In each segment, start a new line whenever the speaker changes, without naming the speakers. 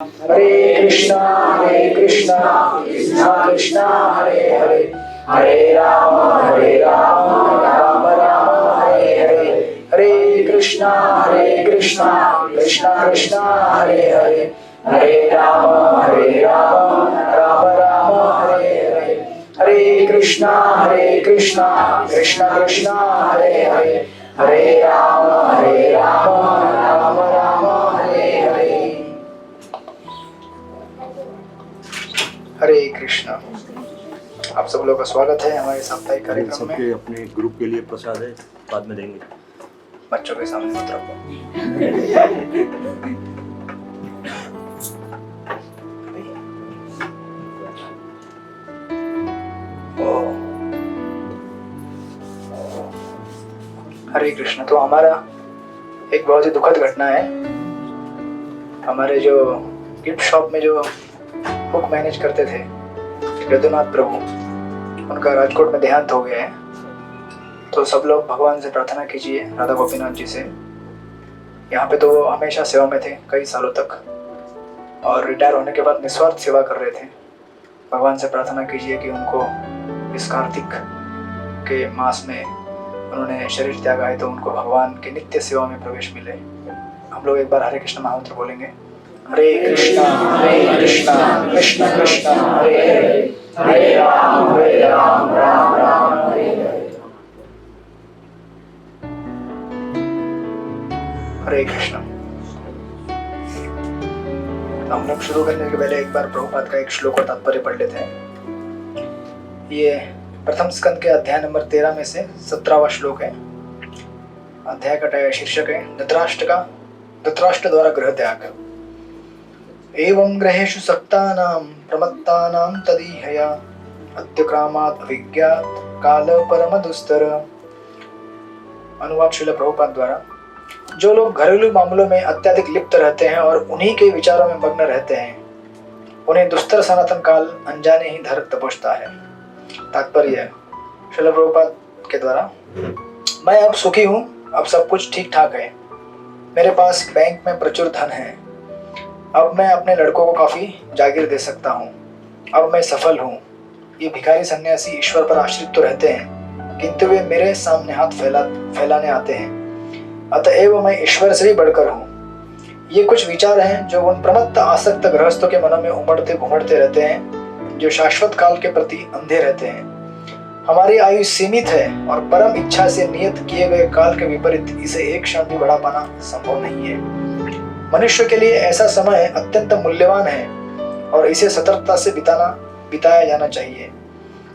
हरे कृष्णा कृष्णा कृष्णा हरे हरे हरे राम राम राम हरे हरे हरे कृष्णा कृष्णा कृष्णा हरे हरे हरे राम राम राम हरे हरे हरे कृष्णा कृष्णा कृष्णा हरे हरे हरे राम राम राम हरे हरे। हरे कृष्णा। आप सब लोगों का स्वागत है हमारे साप्ताहिक कार्यक्रम में।
सबके अपने ग्रुप के लिए प्रसाद है, बाद में देंगे।
बच्चों के सामने मत रखो। हरे कृष्ण। तो हमारा एक बहुत ही दुखद घटना है। हमारे जो गिफ्ट शॉप में जो बुक मैनेज करते थे यदुनाथ प्रभु, उनका राजकोट में देहांत हो गया है। तो सब लोग भगवान से प्रार्थना कीजिए, राधा गोपीनाथ जी से। यहाँ पे तो वो हमेशा सेवा में थे कई सालों तक, और रिटायर होने के बाद निस्वार्थ सेवा कर रहे थे। भगवान से प्रार्थना कीजिए कि उनको इस कार्तिक के मास में उन्होंने शरीर त्यागा है तो उनको भगवान की नित्य सेवा में प्रवेश मिले। हम लोग एक बार हरे कृष्ण महामंत्र बोलेंगे। हरे कृष्णा कृष्णा कृष्णा हरे हरे हरे राम राम राम हरे हरे। हरे कृष्णा। हम लोग शुरू करने के पहले एक बार प्रभुपाद का एक श्लोक और तात्पर्य पढ़ लेते हैं। ये प्रथम स्कंद के अध्याय नंबर 13 में से 17वां श्लोक है। अध्याय का शीर्षक है धृतराष्ट्र द्वारा गृह त्याग। एवं ग्रहेषु सक्तानां प्रमत्तानां तदीहया अत्युक्रामात् अभिज्ञात काल परम दुस्तर। अनुवाद श्रील प्रभुपाद द्वारा। जो लोग घरेलू मामलों में अत्यधिक लिप्त रहते हैं और उन्हीं के विचारों में मग्न रहते हैं, उन्हें दुस्तर सनातन काल अनजाने ही धर दबोचता है। तात्पर्य श्रील प्रभुपाद के द्वारा। मैं अब सुखी हूँ, अब सब कुछ ठीक ठाक है, मेरे पास बैंक में प्रचुर धन है, अब मैं अपने लड़कों को काफी जागीर दे सकता हूँ, अब मैं सफल हूँ। ये भिखारी सन्यासी ईश्वर पर आश्रित तो रहते हैं, किंतु वे मेरे सामने हाथ फैलाने आते हैं, अतएव मैं ईश्वर से भी बढ़कर हूँ। ये कुछ विचार हैं जो उन प्रमत्त आसक्त गृहस्थों के मनों में उमड़ते घुमड़ते रहते हैं, जो शाश्वत काल के प्रति अंधे रहते हैं। हमारी आयु सीमित है और परम इच्छा से नियत किए गए काल के विपरीत इसे एक क्षण भी बढ़ा पाना संभव नहीं है। मनुष्य के लिए ऐसा समय अत्यंत मूल्यवान है और इसे सतर्कता से बिताया जाना चाहिए,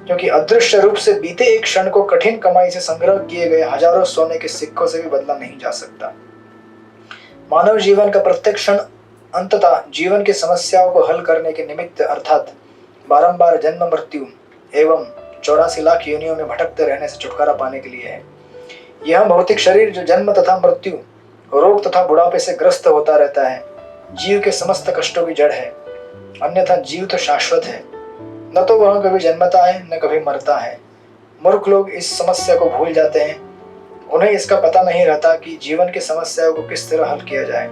क्योंकि अदृश्य रूप से बीते एक क्षण को कठिन कमाई से संग्रह किए गए हजारों सोने के सिक्कों से भी बदला नहीं जा सकता। मानव जीवन का प्रत्येक क्षण अंततः जीवन की समस्याओं को हल करने के निमित्त अर्थात बारंबार जन्म मृत्यु एवं 84 लाख योनियों में भटकते रहने से छुटकारा पाने के लिए है। यह भौतिक शरीर जो जन्म तथा मृत्यु, रोग तथा बुढ़ापे से ग्रस्त होता रहता है, जीव के समस्त कष्टों की जड़ है। अन्यथा जीव तो शाश्वत है, न तो वह कभी जन्मता है न कभी मरता है। मूर्ख लोग इस समस्या को भूल जाते हैं। उन्हें इसका पता नहीं रहता कि जीवन की समस्याओं को किस तरह हल किया जाए।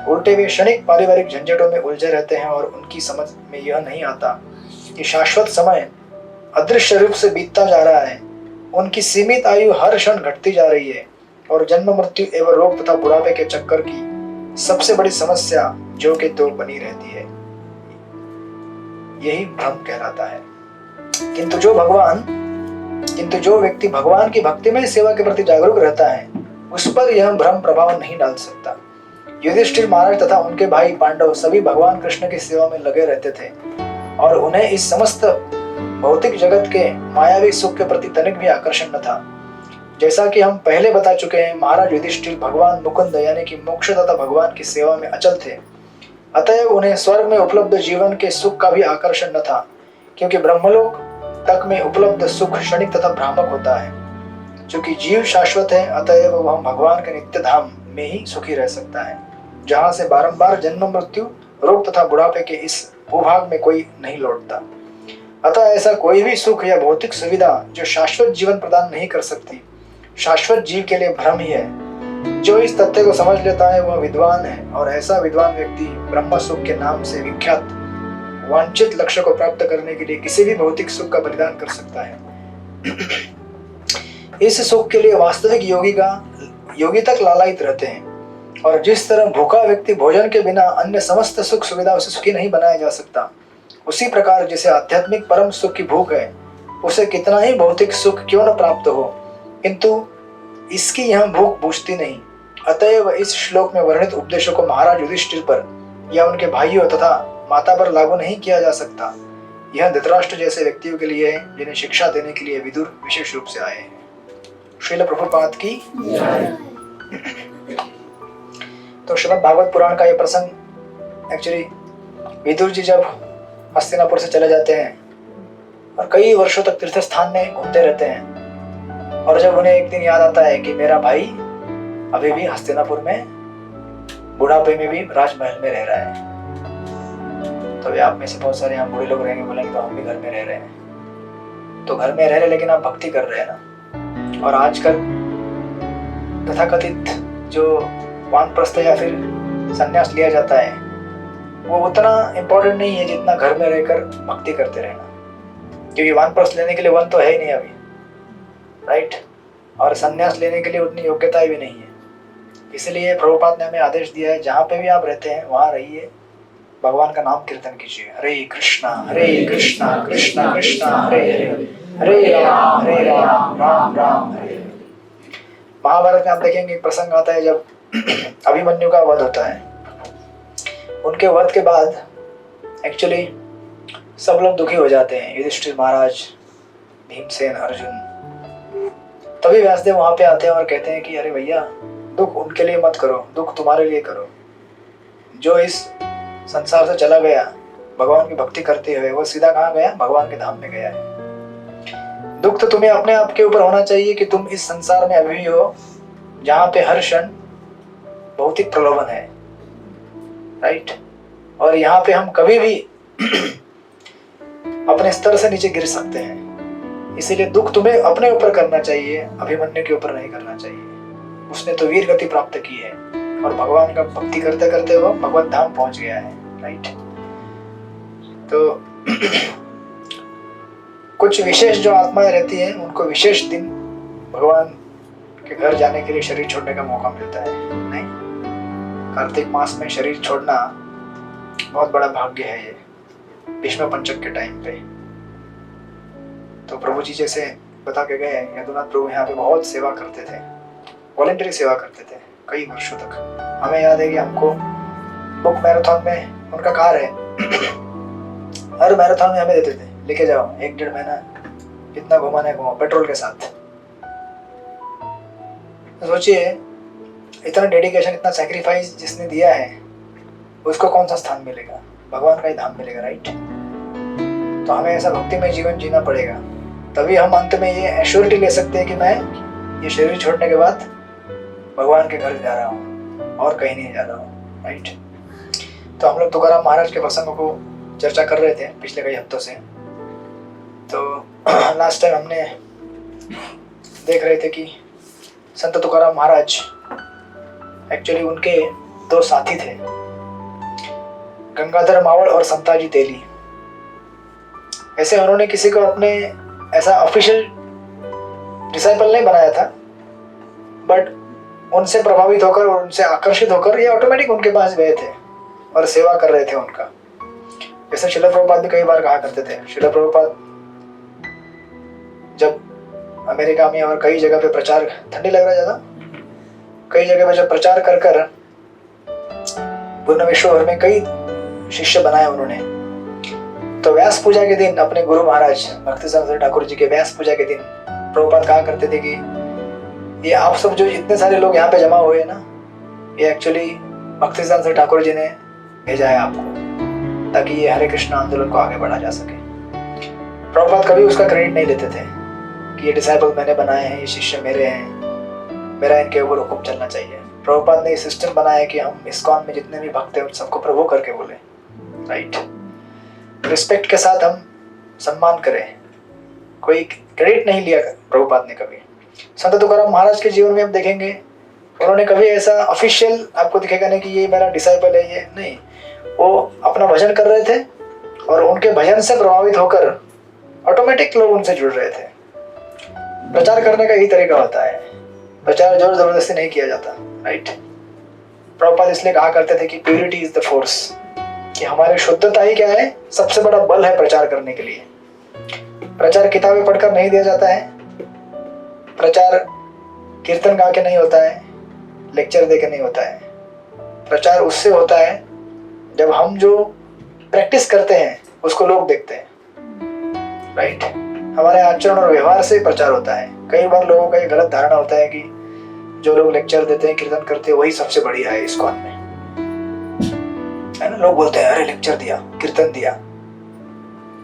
उल्टे वे क्षणिक पारिवारिक झंझटों में उलझे रहते हैं और उनकी समझ में यह नहीं आता कि शाश्वत समय अदृश्य रूप से बीतता जा रहा है। उनकी सीमित आयु हर क्षण घटती जा रही है और जन्म मृत्यु एवं रोग तथा बुढ़ापे के चक्कर की सबसे बड़ी समस्या जो के तो बनी रहती है। यही भ्रम कहलाता है। किंतु जो व्यक्ति भगवान की भक्तिमय सेवा के प्रति जागरूक रहता है, उस पर यह भ्रम प्रभाव नहीं डाल सकता। युधिष्ठिर महाराज तथा उनके भाई पांडव सभी भगवान कृष्ण की सेवा में लगे रहते थे और उन्हें इस समस्त भौतिक जगत के मायावी सुख के प्रति तनिक भी आकर्षण न था। जैसा कि हम पहले बता चुके हैं, महाराज युधिष्ठिर भगवान मुकुंद यानी कि मोक्षदाता भगवान की सेवा में अचल थे, अतएव उन्हें स्वर्ग में उपलब्ध जीवन के सुख का भी आकर्षण न था, क्योंकि ब्रह्मलोक तक में उपलब्ध सुख क्षणिक तथा भ्रामक होता है। चूंकि जीव शाश्वत है, अतएव वह भगवान के नित्य धाम में ही सुखी रह सकता है, जहाँ से बारंबार जन्म मृत्यु, रोग तथा बुढ़ापे के इस भूभाग में कोई नहीं लौटता। अतः ऐसा कोई भी सुख या भौतिक सुविधा जो शाश्वत जीवन प्रदान नहीं कर सकती, शाश्वत जीव के लिए भ्रम ही है। जो इस तथ्य को समझ लेता है वह विद्वान है, और ऐसा विद्वान व्यक्ति ब्रह्म सुख के नाम से विख्यात वांछित लक्ष्य को प्राप्त करने के लिए किसी भी भौतिक सुख का बलिदान कर सकता है। इस सुख के लिए वास्तविक योगी तक लालायित रहते हैं, और जिस तरह भूखा व्यक्ति भोजन के बिना अन्य समस्त सुख सुविधाओं से सुखी नहीं बनाया जा सकता, उसी प्रकार जिसे आध्यात्मिक परम सुख की भूख है, उसे कितना ही भौतिक सुख क्यों न प्राप्त हो, किंतु इसकी यह भूख बुझती नहीं। अतएव इस श्लोक में वर्णित उपदेशों को महाराज युधिष्ठिर पर या उनके भाइयों तथा माता पर लागू नहीं किया जा सकता। यह धृतराष्ट्र जैसे व्यक्तियों के लिए है जिन्हें शिक्षा देने के लिए विदुर विशेष रूप से आए हैं। श्रील प्रभुपाद की। तो श्रीमद् भागवत पुराण का यह प्रसंग एक्चुअली विदुर जी जब हस्तिनापुर से चले जाते हैं और कई वर्षों तक तीर्थ स्थान में घूमते रहते हैं, और जब उन्हें एक दिन याद आता है कि मेरा भाई अभी भी हस्तिनापुर में बुढ़ापे में भी राजमहल में रह रहा है, तो वे आप में से बहुत सारे यहाँ बूढ़े लोग रहेंगे, बोलेंगे तो हम भी घर में रह रहे हैं। तो घर में रह रहे लेकिन आप भक्ति कर रहे हैं ना। और आजकल तथाकथित जो वानप्रस्थ या फिर संन्यास लिया जाता है वो उतना इम्पोर्टेंट नहीं है जितना घर में रहकर भक्ति करते रहना, क्योंकि वानप्रस्थ लेने के लिए वन तो है ही नहीं अभी, राइट, और संन्यास लेने के लिए उतनी योग्यता भी नहीं है। इसलिए प्रभुपाद ने हमें आदेश दिया है जहाँ पे भी आप रहते हैं वहाँ रहिए, भगवान का नाम कीर्तन कीजिए। हरे कृष्णा कृष्णा कृष्णा हरे हरे, हरे राम राम राम हरे। महाभारत में आप देखेंगे एक प्रसंग आता है जब अभिमन्यु का वध होता है। उनके वध के बाद एक्चुअली सब लोग दुखी हो जाते हैं, युधिष्ठिर महाराज, भीमसेन, अर्जुन। तभी व्यासदेव वहां पे आते हैं और कहते हैं कि अरे भैया, दुख उनके लिए मत करो, दुख तुम्हारे लिए करो। जो इस संसार से चला गया भगवान की भक्ति करते हुए, वो सीधा कहाँ गया? भगवान के धाम में गया है। दुख तो तुम्हें अपने आप के ऊपर होना चाहिए कि तुम इस संसार में अभी हो जहाँ पे हर क्षण भौतिक प्रलोभन है, राइट, और यहाँ पे हम कभी भी अपने स्तर से नीचे गिर सकते हैं। इसीलिए दुख तुम्हें अपने ऊपर करना चाहिए, अभिमन्यु के ऊपर नहीं करना चाहिए। उसने तो वीर गति प्राप्त की है और भगवान का भक्ति करते करते वो भगवत धाम पहुंच गया है, राइट। तो कुछ विशेष जो आत्माएं रहती हैं उनको विशेष दिन भगवान के घर जाने के लिए शरीर छोड़ने का मौका मिलता है। नहीं, कार्तिक मास में शरीर छोड़ना बहुत बड़ा भाग्य है ये, भीष्म पंचक के टाइम पे। तो प्रभु जी जैसे बता के गए, यदुनाथ प्रभु यहाँ पे बहुत सेवा करते थे, वॉलंटरी सेवा करते थे कई वर्षों तक। हमें याद है कि हमको बुक मैराथन में उनका कार है, हर मैराथन में हमें देते थे, लेके जाओ, 1-1.5 महीना जितना घुमाना है घुमाओ, पेट्रोल के साथ। तो सोचिए इतना डेडिकेशन, इतना सैक्रिफाइस जिसने दिया है उसको कौन सा स्थान मिलेगा? भगवान का ही धाम मिलेगा, राइट। तो हमें ऐसा भक्तिमय जीवन जीना पड़ेगा, तभी हम अंत में ये एश्योरिटी ले सकते हैं कि मैं ये शरीर छोड़ने के बाद भगवान के घर जा रहा हूँ और कहीं नहीं जा रहा हूँ, राइट। तो हम लोग तुकाराम महाराज के प्रसंगों को चर्चा कर रहे थे पिछले कई हफ्तों से। तो लास्ट टाइम हमने देख रहे थे कि संत तुकाराम महाराज एक्चुअली उनके 2 साथी थे, गंगाधर मावड़ और संताजी तेली। ऐसे उन्होंने किसी को अपने ऐसा ऑफिशियल डिसाइपल नहीं बनाया था, बट उनसे प्रभावित होकर और उनसे आकर्षित होकर ये ऑटोमेटिक उनके पास गए थे और सेवा कर रहे थे उनका। जैसे श्रील प्रभुपाद भी कई बार कहा करते थे, श्रील प्रभुपाद जब अमेरिका में और कई जगह पे प्रचार, ठंडी लग रहा है ज़्यादा, कई जगह पे जब प्रचार कर कर पूर्ण विश्व भर में कई शिष्य बनाए उन्होंने। तो व्यास पूजा के दिन अपने गुरु महाराज भक्तिसिद्धांत ठाकुर जी के व्यास पूजा के दिन प्रभुपाद कहा करते थे कि ये आप सब जो इतने सारे लोग यहाँ पे जमा हुए हैं ना, ये एक्चुअली भक्तिसिद्धांत ठाकुर जी ने भेजा है आपको, ताकि ये हरे कृष्ण आंदोलन को आगे बढ़ा जा सके। प्रभुपाद कभी उसका क्रेडिट नहीं लेते थे कि ये डिसाइपल मैंने बनाए हैं, ये शिष्य मेरे हैं, मेरा इनके ऊपर हुक्म चलना चाहिए। प्रभुपाद ने ये सिस्टम बनाया कि हम इस्कॉन में जितने भी भक्त हैं उन सबको प्रभु करके बोले, राइट। रिस्पेक्ट के साथ हम सम्मान करें, कोई क्रेडिट नहीं लिया प्रभुपाद ने कभी। संत तुकाराम महाराज के जीवन में हम देखेंगे उन्होंने कभी ऐसा ऑफिशियल आपको दिखेगा नहीं कि ये मेरा डिसाइपल है, ये नहीं। वो अपना भजन कर रहे थे और उनके भजन से प्रभावित होकर ऑटोमेटिक लोग उनसे जुड़ रहे थे। प्रचार करने का यही तरीका होता है, प्रचार जोर जबरदस्ती नहीं किया जाता, राइट। प्रभुपाद इसलिए कहा करते थे कि प्यूरिटी इज द फोर्स, कि हमारी शुद्धता ही क्या है, सबसे बड़ा बल है प्रचार करने के लिए। प्रचार किताबें पढ़कर नहीं दिया जाता है, प्रचार कीर्तन गा के नहीं होता है, लेक्चर दे के नहीं होता है। प्रचार उससे होता है जब हम जो प्रैक्टिस करते हैं उसको लोग देखते हैं, राइट। हमारे आचरण और व्यवहार से प्रचार होता है। कई बार लोगों का ये गलत धारणा होता है कि जो लोग लेक्चर देते हैं, कीर्तन करते हैं, वही सबसे बढ़िया है इस्कॉन में, है ना। लोग बोलते हैं अरे लेक्चर दिया, कीर्तन दिया।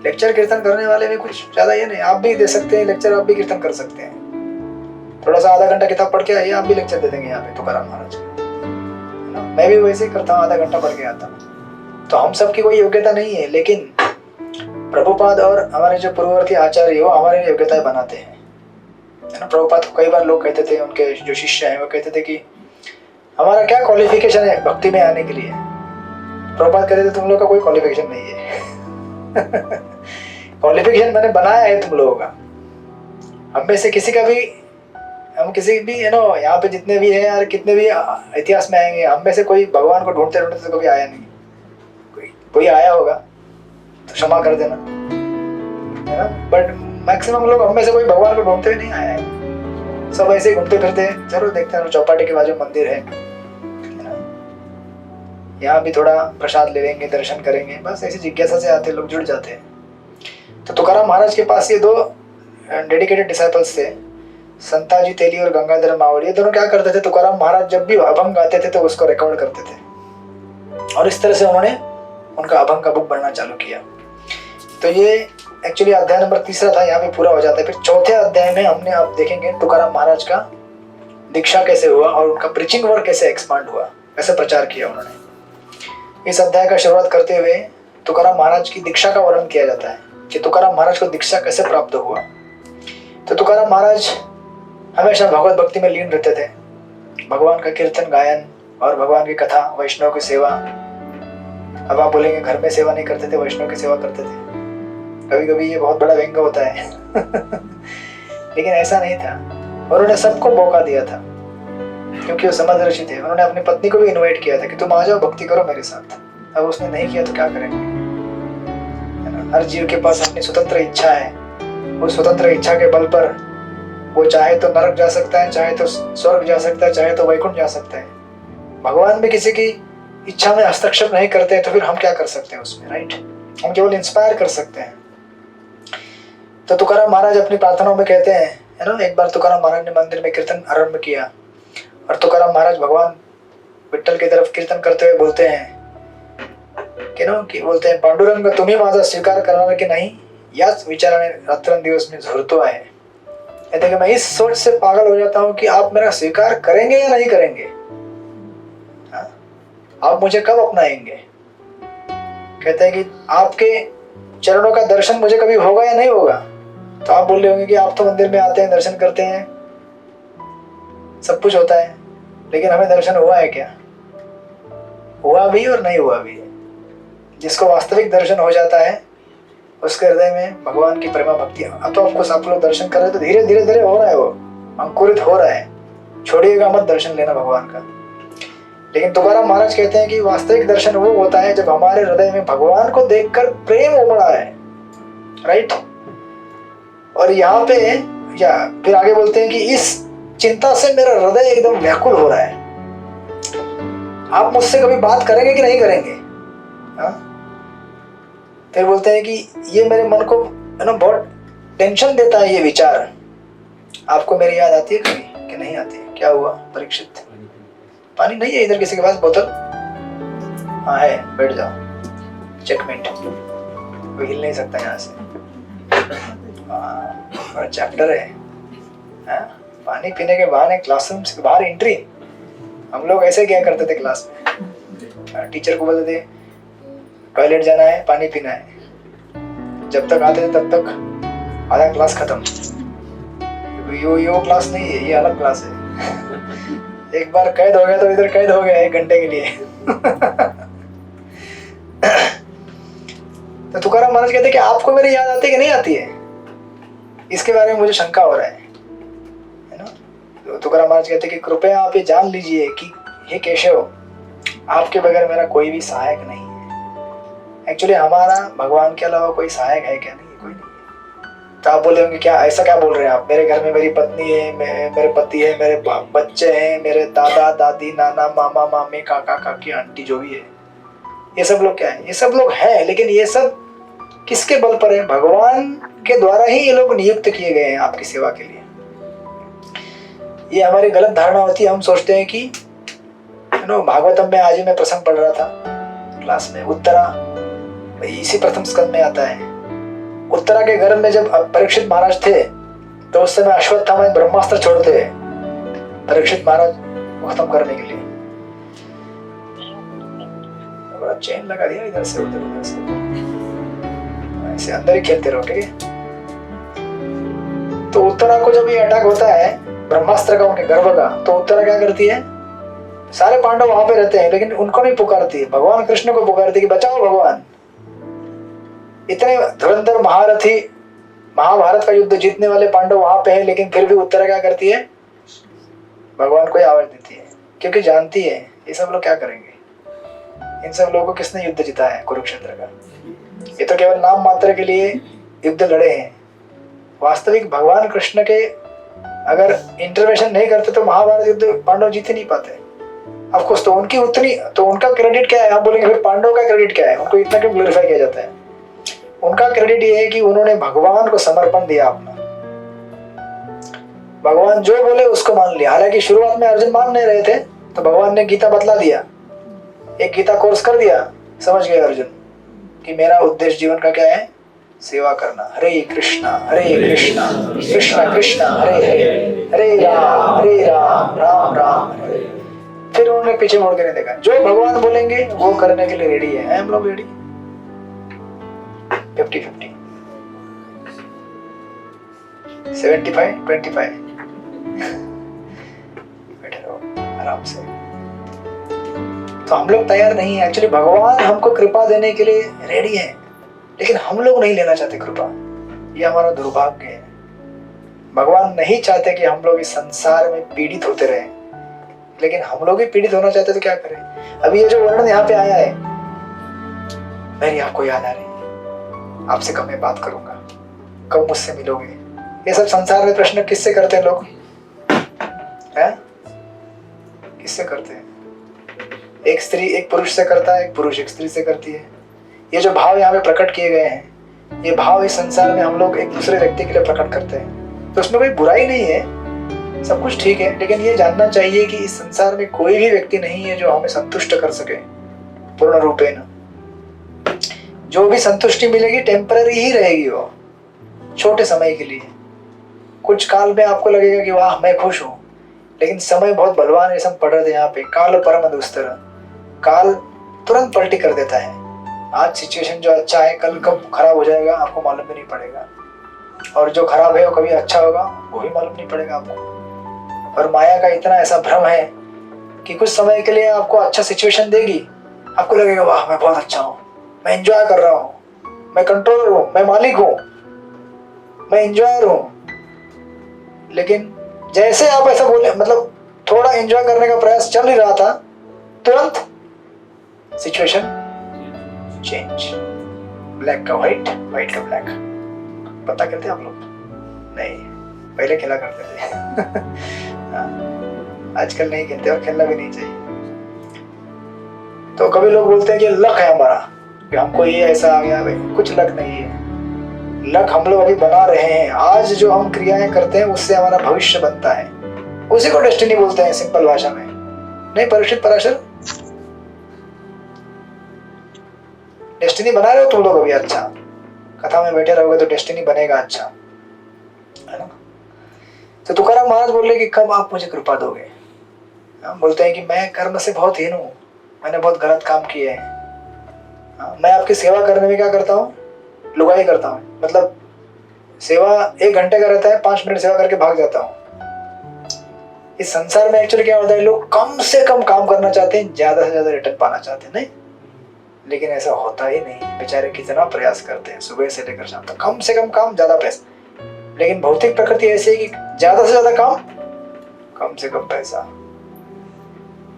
लेक्चर कीर्तन करने वाले में कुछ ज्यादा ये नहीं, आप भी दे सकते हैं लेक्चर, आप भी कीर्तन कर सकते हैं। थोड़ा सा आधा घंटा किताब पढ़ के आइए, आप भी लेक्चर दे देंगे यहाँ पे तुकाराम महाराज, है ना। मैं भी वैसे ही करता हूँ, आधा घंटा पढ़ के आता हूँ। तो हम सबकी कोई योग्यता नहीं है, लेकिन प्रभुपाद और हमारे जो पूर्ववर्ती आचार्य वो हमारे योग्यताएं बनाते हैं, है ना। प्रभुपाद को कई बार लोग कहते थे, उनके जो शिष्य हैं वो कहते थे कि हमारा क्या क्वालिफिकेशन है भक्ति में आने के लिए। प्रभुपाद कहते थे तुम लोग का कोई क्वालिफिकेशन नहीं है। क्वालिफिकेशन मैंने बनाया है तुम लोगों का। हम में से किसी का भी, हम किसी भी, यू नो, यहाँ पे जितने भी हैं यार, कितने भी इतिहास में आएंगे, हम में से कोई भगवान को ढूंढते ढूंढते तो कभी आया नहीं। कोई आया होगा तो क्षमा कर देना, है ना। बट मैक्सिमम लोग हम में से कोई भगवान को ढूंढते हुए नहीं आया है। सब ऐसे ही घूमते फिरते हैं, जरूर देखते हैं चौपाटी के बाजू मंदिर है ना, यहाँ भी थोड़ा प्रसाद ले लेंगे, दर्शन करेंगे, बस ऐसी जिज्ञासा से आते लोग, जुड़ जाते हैं। तो तुकाराम महाराज के पास ये दो डेडिकेटेड डिसाइपल्स थे, संताजी तेली और गंगाधर मावड़ी। ये दोनों क्या करते थे, तुकाराम महाराज जब भी अभंग गाते थे तो उसको रिकॉर्ड करते थे, और इस तरह से उन्होंने उनका अभंग का बुक बनना चालू किया। तो ये एक्चुअली अध्याय नंबर 3 था, यहाँ पे पूरा हो जाता है। फिर चौथे अध्याय में हमने अब देखेंगे तुकाराम महाराज का दीक्षा कैसे हुआ और उनका प्रीचिंग वर्क कैसे एक्सपांड हुआ, कैसे प्रचार किया उन्होंने। इस अध्याय का शुरुआत करते हुए तुकाराम महाराज की दीक्षा का वर्णन किया जाता है कि तुकाराम महाराज को दीक्षा कैसे प्राप्त हुआ। तो तुकाराम महाराज हमेशा भगवत भक्ति में लीन रहते थे, भगवान का कीर्तन गायन और भगवान की कथा, वैष्णव की सेवा। अब आप बोलेंगे घर में सेवा नहीं करते थे, वैष्णव की सेवा करते थे। कभी कभी ये बहुत बड़ा व्यंग्य होता है। लेकिन ऐसा नहीं था, उन्होंने सबको मौका दिया था क्योंकि वो समझदर्शी थे। उन्होंने अपनी पत्नी को भी इनवाइट किया था कि तुम आ जाओ, भक्ति करो मेरे साथ। अब उसने नहीं किया तो क्या करेंगे, है ना। हर जीव के पास अपनी स्वतंत्र इच्छा है, उस स्वतंत्र इच्छा के बल पर वो चाहे तो नरक जा सकता है, चाहे तो स्वर्ग जा सकता है, चाहे तो वैकुंठ जा सकता है। भगवान भी किसी की इच्छा में हस्तक्षेप नहीं करते हैं, तो फिर हम क्या कर सकते हैं उसमें, राइट। हम केवल इंस्पायर कर सकते हैं। तो तुकाराम महाराज अपनी प्रार्थनाओं में कहते हैं, है ना, एक बार तुकाराम महाराज ने मंदिर में कीर्तन आरंभ किया और तुकाराम महाराज भगवान विठ्ठल की तरफ कीर्तन करते हुए बोलते हैं कि बोलते हैं, पांडुरंग तुम्ही माझा स्वीकार करणार की नाही, याच विचाराने रात्रंदिवस मी झुरतो आहे। कहते कि मैं इस सोच से पागल हो जाता हूँ कि आप मेरा स्वीकार करेंगे या नहीं करेंगे, आप मुझे कब अपनाएंगे। कहते हैं कि आपके चरणों का दर्शन मुझे कभी होगा या नहीं होगा। तो आप बोल रहे होंगे कि आप तो मंदिर में आते हैं, दर्शन करते हैं, सब कुछ होता है, लेकिन हमें दर्शन हुआ है क्या? हुआ भी और नहीं हुआ भी। जिसको वास्तविक दर्शन हो जाता है उसके हृदय में भगवान की प्रेमा भक्ति। अब तो आपको आप लोग दर्शन कर रहे तो धीरे धीरे धीरे हो रहा है, वो अंकुरित हो रहा है। छोड़िएगा मत दर्शन लेना भगवान का। लेकिन तुकाराम महाराज कहते हैं कि वास्तविक दर्शन वो होता है जब हमारे हृदय में भगवान को देखकर प्रेम उमड़ा है, राइट। और यहाँ पे या फिर आगे बोलते हैं कि इस चिंता से मेरा हृदय एकदम व्याकुल हो रहा है। आप मुझसे कभी बात करेंगे कि नहीं करेंगे? फिर बोलते हैं कि ये मेरे मन को, है ना, बहुत टेंशन देता है ये विचार। आपको मेरी याद आती है कभी कि नहीं आती है? क्या हुआ परीक्षित? पानी नहीं है इधर किसी के पास? बोतल हाँ है, बैठ जाओ। चेकमेट, कोई हिल नहीं सकता यहाँ से। बड़ा चैप्टर है। पानी पीने के बहाने क्लासरूम से बाहर एंट्री। हम लोग ऐसे क्या करते थे क्लास में, टीचर को बोलते थे टॉयलेट जाना है, पानी पीना है। जब तक आते थे तब तक आधा क्लास खत्म। यो क्लास नहीं है, ये अलग क्लास है। एक बार कैद हो गया तो इधर कैद हो गया 1 घंटे के लिए। तो तुकाराम महाराज कहते कि आपको मेरी याद आती है कि नहीं आती है, इसके बारे में मुझे शंका हो रहा है ना। तो तुकाराम महाराज कहते कि कृपया आप ये जान लीजिए कि हे केशव, आपके बगैर मेरा कोई भी सहायक नहीं है। एक्चुअली हमारा भगवान के अलावा कोई सहायक है क्या? नहीं, कोई नहीं है। तो आप बोले होंगे क्या ऐसा क्या बोल रहे हैं आप, मेरे घर में मेरी पत्नी है, मेरे पति है, मेरे बच्चे हैं, मेरे दादा दादी नाना मामा मामी काका काकी आंटी जो भी है, ये सब लोग क्या है? ये सब लोग हैं, लेकिन ये सब किसके बल पर है? भगवान के द्वारा ही ये लोग नियुक्त किए गए हैं आपकी सेवा के लिए। ये हमारी गलत धारणा होती है। हम सोचते हैं कि भागवतम में आज ही मैं प्रसंग पढ़ रहा था क्लास में, उत्तरा इसी प्रथम स्कंद में आता है। उत्तरा के गर्भ में जब परीक्षित महाराज थे तो उस समय अश्वत्थामा ब्रह्मास्त्र छोड़ते हैं परीक्षित महाराज को खत्म करने के लिए। बड़ा चेन लगा दिया इधर से उधर से, ऐसे अंदर ही खेलते रहो, ठीक है। तो उत्तरा को जब ये अटैक होता है ब्रह्मास्त्र का उनके गर्भ का, तो उत्तरा क्या करती है? सारे पांडव वहां पे रहते हैं लेकिन उनको नहीं पुकारती, भगवान कृष्ण को पुकारती कि बचाओ भगवान। इतने धुरंधर महारथी, महाभारत का युद्ध जीतने वाले पांडव वहां पे हैं, लेकिन फिर भी उत्तरा क्या करती है? भगवान को ही आवाज देती है, क्योंकि जानती है ये सब लोग क्या करेंगे। इन सब लोगों को किसने युद्ध जीता है कुरुक्षेत्र का? ये तो केवल नाम मात्र के लिए युद्ध लड़े हैं। वास्तविक भगवान कृष्ण के अगर इंटरवेंशन नहीं करते तो महाभारत युद्ध पांडव जीत ही नहीं पाते। ऑफकोर्स तो उनकी उतनी, तो उनका क्रेडिट क्या है? आप बोलेंगे फिर पांडव का क्रेडिट क्या है? उनको इतना क्यों ग्लोरीफाई किया जाता है? उनका क्रेडिट ये है कि उन्होंने भगवान को समर्पण दिया अपना। भगवान जो बोले उसको मान लिया। हालांकि शुरुआत में अर्जुन मान नहीं रहे थे, तो भगवान ने गीता बतला दिया, एक गीता कोर्स कर दिया, समझ गए अर्जुन कि मेरा उद्देश्य जीवन का क्या है? सेवा करना। हरे कृष्णा कृष्ण कृष्ण हरे हरे, हरे राम राम राम हरे। फिर उन्होंने पीछे मुड़ के नहीं देखा। जो भगवान बोलेंगे वो करने के लिए रेडी है। हम लोग रेडी 50-50, 75-25। बैठे रहो आराम से। तो हम लोग तैयार नहीं है। एक्चुअली भगवान हमको कृपा देने के लिए रेडी है, लेकिन हम लोग नहीं लेना चाहते कृपा। ये हमारा दुर्भाग्य है। भगवान नहीं चाहते कि हम लोग इस संसार में पीड़ित होते रहें, लेकिन हम लोग ही पीड़ित होना चाहते तो क्या करें? अभी ये जो वर्णन यहाँ पे आया है, मेरी आपको याद आ रही है, आपसे कब मैं बात करूंगा, कब मुझसे मिलोगे, ये सब संसार में प्रश्न किससे करते हैं लोग? हैं? किससे करते हैं? एक स्त्री एक पुरुष से करता है, एक पुरुष एक स्त्री से करती है। ये जो भाव यहाँ पे प्रकट किए गए हैं, ये भाव इस संसार में हम लोग एक दूसरे व्यक्ति के लिए प्रकट करते हैं। तो उसमें कोई बुराई नहीं है, सब कुछ ठीक है, लेकिन ये जानना चाहिए कि इस संसार में कोई भी व्यक्ति नहीं है जो हमें संतुष्ट कर सके पूर्ण रूपेण। जो भी संतुष्टि मिलेगी टेम्पररी ही रहेगी, वो छोटे समय के लिए। कुछ काल में आपको लगेगा कि वाह मैं खुश हूँ, लेकिन समय बहुत बलवान है। सब पढ़ रहे थे यहाँ पे, काल परम दुस्तर, काल तुरंत पलटी कर देता है। आज सिचुएशन जो अच्छा है कल कब खराब हो जाएगा आपको मालूम भी नहीं पड़ेगा, और जो खराब है वो कभी अच्छा होगा वो भी मालूम नहीं पड़ेगा आपको। और माया का इतना ऐसा भ्रम है कि कुछ समय के लिए आपको अच्छा सिचुएशन देगी, आपको लगेगा वाह मैं बहुत अच्छा हूँ, मैं एंजॉय कर रहा हूँ, मैं कंट्रोलर हूँ, मैं मालिक हूँ, मैं एंजॉयर हूँ। लेकिन जैसे आप ऐसा बोले, मतलब थोड़ा एंजॉय करने का प्रयास चल ही रहा था, तुरंत सिचुएशन चेंज, ब्लैक का व्हाइट, व्हाइट का ब्लैक। पता करते आप लोग? नहीं, पहले खेला करते थे। आजकल नहीं खेलते और खेलना भी नहीं चाहिए। तो कभी लोग बोलते हैं कि लक है हमारा कि हमको ये ऐसा आ गया। भाई कुछ लक नहीं है, लक हम लोग अभी बना रहे हैं। आज जो हम क्रियाएं करते हैं उससे हमारा भविष्य बनता है, उसी को डेस्टिनी बोलते हैं सिंपल भाषा में। नहीं परीक्षित पराशर, डेस्टिनी बना रहे हो तुम लोग अभी। अच्छा, कथा में बैठे रहोगे तो डेस्टिनी बनेगा, अच्छा है ना। तो तुकाराम महाराज बोल रहे कि कब आप मुझे कृपा दोगे। बोलते हैं कि मैं कर्म से बहुत हीन हूँ, मैंने बहुत गलत काम किए हैं। मैं आपकी सेवा करने में क्या करता हूँ? लुगाई करता हूँ। मतलब सेवा 1 घंटे का रहता है, 5 मिनट सेवा करके भाग जाता हूँ। इस संसार में एक्चुअली क्या होता है, लोग कम से कम काम करना चाहते हैं, ज्यादा से ज्यादा रिटर्न पाना चाहते हैं, नहीं? लेकिन ऐसा होता ही नहीं। बेचारे कितना प्रयास करते हैं सुबह से लेकर शाम तक, कम से कम काम ज्यादा पैसा। लेकिन भौतिक प्रकृति ऐसी है कि ज्यादा से ज्यादा काम, कम से कम पैसा।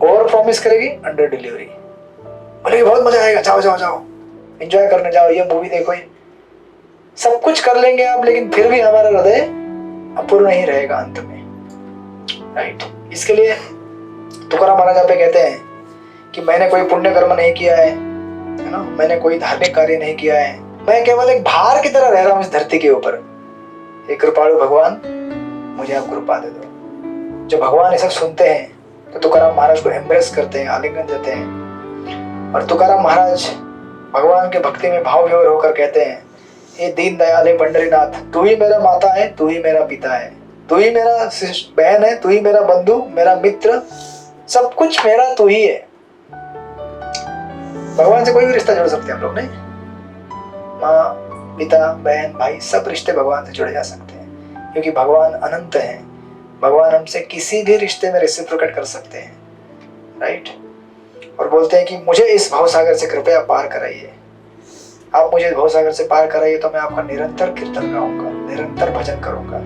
ओवर प्रॉमिस करेगी, अंडर डिलीवरी। बोलेगी बहुत मजा आएगा, जाओ जाओ जाओ एंजॉय करने जाओ, ये मूवी देखो, ये सब कुछ कर लेंगे आप, लेकिन फिर भी हमारा हृदय अपूर्ण ही रहेगा अंत में, राइट? इसके लिए तुकाराम महाराज यहाँ पे कहते हैं कि मैंने कोई पुण्य कर्म नहीं किया है ना, मैंने कोई धार्मिक कार्य नहीं किया है, मैं केवल एक भार की तरह रह रहा हूँ इस धरती के ऊपर। हे कृपालु भगवान, मुझे आप कृपा दे दो। जब भगवान ये सब सुनते हैं तो तुकाराम महाराज को एम्ब्रेस करते हैं, आलिंगन देते हैं। और तुकाराम महाराज भगवान के भक्ति में भाव विभोर होकर कहते हैं, हे दीन दयाल, हे पंडरीनाथ, तू ही मेरा माता है, तू ही मेरा पिता है, तू ही मेरा बहन है, तू ही मेरा बंधु, मेरा मित्र, सब कुछ मेरा तू ही है। भगवान से कोई भी रिश्ता जोड़ सकते हैं हम लोग, नहीं? माँ, पिता, बहन, भाई, सब रिश्ते भगवान से जुड़े जा सकते हैं, क्योंकि भगवान अनंत हैं। भगवान हमसे किसी भी रिश्ते में रेसिप्रोकेट कर सकते हैं, राइट? और बोलते हैं कि मुझे इस भवसागर से कृपया पार कराइए। आप मुझे भवसागर से पार कराइए तो मैं आपका निरंतर कीर्तन गाऊंगा, निरंतर भजन करूंगा,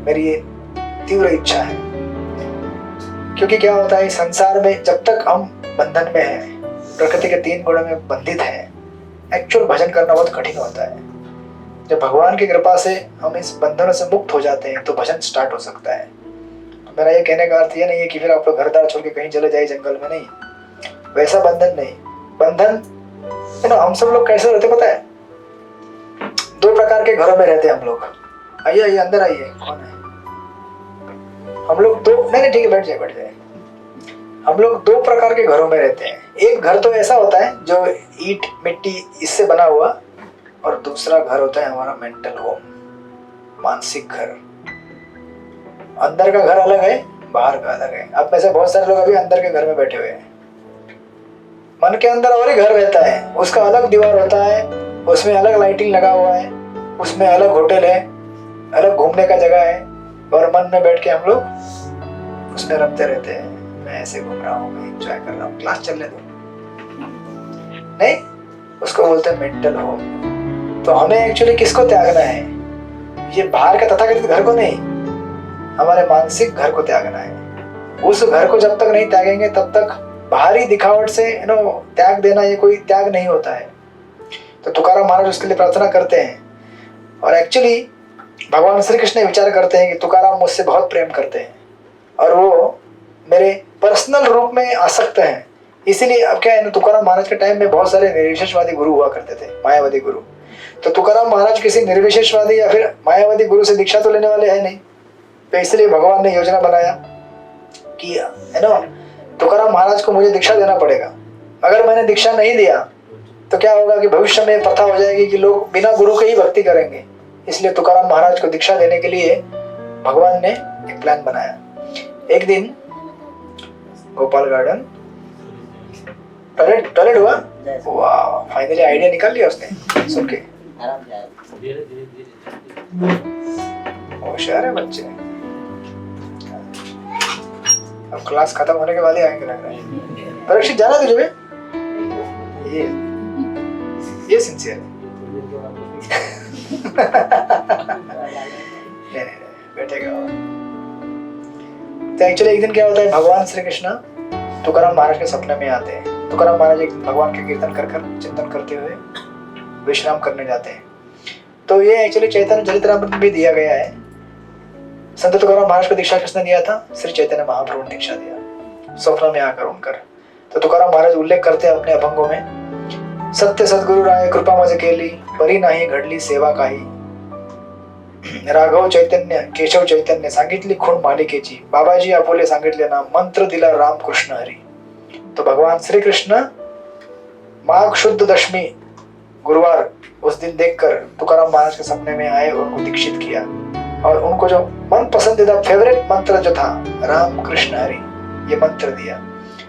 मेरी ये तीव्र इच्छा है। क्योंकि क्या होता है, संसार में जब तक हम बंधन में हैं, प्रकृति के 3 गुणों में बंधित हैं, एक्चुअल भजन करना बहुत कठिन होता है। जब भगवान की कृपा से हम इस बंधनों से मुक्त हो जाते हैं तो भजन स्टार्ट हो सकता है। तो मेरा ये कहने का अर्थ ये नहीं है कि फिर आप लोग घर द्वार छोड़ के कहीं चले जाए जंगल में, नहीं, वैसा बंधन नहीं। बंधन हम सब लोग कैसे रहते पता है? 2 प्रकार के घरों में रहते हैं हम लोग। आइए आइए अंदर आइए, कौन है? हम लोग 2, नहीं ठीक है, बैठ जाए। हम लोग 2 प्रकार के घरों में रहते हैं। एक घर तो ऐसा होता है जो ईंट मिट्टी इससे बना हुआ, और दूसरा घर होता है हमारा मेंटल होम, मानसिक घर। अंदर का घर अलग है, बाहर का अलग है। अब में से बहुत सारे लोग अभी अंदर के घर में बैठे हुए हैं। मन के अंदर और ही घर रहता है, उसका अलग दीवार होता है, उसमें अलग लाइटिंग लगा हुआ है, उसमें अलग होटल है, अलग घूमने का जगह है, और मन में बैठ के हम लोग उसमें रमते रहते हैं। मैं ऐसे घूम रहा हूँ, मैं एंजॉय कर रहा हूँ, क्लास चलने दो, नहीं? उसको बोलते हैं मेंटल होम। तो हमें एक्चुअली किसको त्यागना है? ये बाहर का तथाकथित घर को नहीं, हमारे मानसिक घर को त्यागना है। उस घर को जब तक नहीं त्यागेंगे तब तक बाहरी दिखावट से त्याग देना ये कोई त्याग नहीं होता है। तो तुकाराम महाराज उसके लिए प्रार्थना करते हैं, और एक्चुअली भगवान श्री कृष्ण विचार करते हैं कि तुकाराम मुझसे बहुत प्रेम करते हैं और वो मेरे पर्सनल रूप में आसक्त हैं। इसीलिए अब क्या है ना, तुकाराम महाराज के टाइम में बहुत सारे निर्विशेषवादी गुरु हुआ करते थे, मायावादी गुरु। तो तुकाराम महाराज किसी निर्विशेषवादी या फिर मायावादी गुरु से दीक्षा तो लेने वाले हैं नहीं। तो इसलिए भगवान ने योजना बनाया कि तुकाराम महाराज को मुझे दीक्षा देना पड़ेगा। अगर मैंने दीक्षा नहीं दिया तो क्या होगा कि भविष्य में प्रथा हो जाएगी कि लोग बिना गुरु के ही भक्ति करेंगे। इसलिए तुकाराम महाराज को दीक्षा देने के लिए भगवान ने एक प्लान बनाया। एक दिन गोपाल गार्डन टॉयलेट हुआ, वाह, फाइनली आइडिया निकाल लिया उसने सुन के। होशियार है बच्चे। अब क्लास खत्म होने के बाद ही आएंगे लग रहा है। परीक्षित जाना तुझे बे? ये सिंसियर है। नहीं बैठेगा। तो एक्चुअली एक दिन क्या होता है, भगवान श्री कृष्ण तुकाराम महाराज के सपने में आते हैं। तुकाराम महाराज एक भगवान के कीर्तन कर चिंतन करते हुए विश्राम करने जाते हैं। तो ये एक्चुअली चैतन्य चरित्रामृत में भी दिया गया है। संत तुकाराम महाराज को दीक्षा किसने दिया था? श्री चैतन्य महाप्रभु ने दीक्षा दिया स्वप्न में आकर उनकर। तो तुकाराम महाराज उल्लेख करते हैं अपने अभंगों में, सत्य सद्गुरु राय कृपा मज केली, परी नाही घडली सेवा काही, राघव चैतन्य केशव चैतन्य सांगितली खूण मालिकेची, बाबाजी आपोले सांगितले ना मंत्र दिला राम कृष्ण हरी। तो भगवान श्री कृष्ण माघ शुद्ध दशमी गुरुवार उस दिन देखकर तुकाराम महाराज के सपने में आए और उनको दीक्षित किया, और उनको जो मन पसंदीदा फेवरेट मंत्र जो था राम कृष्ण हरि, ये मंत्र दिया।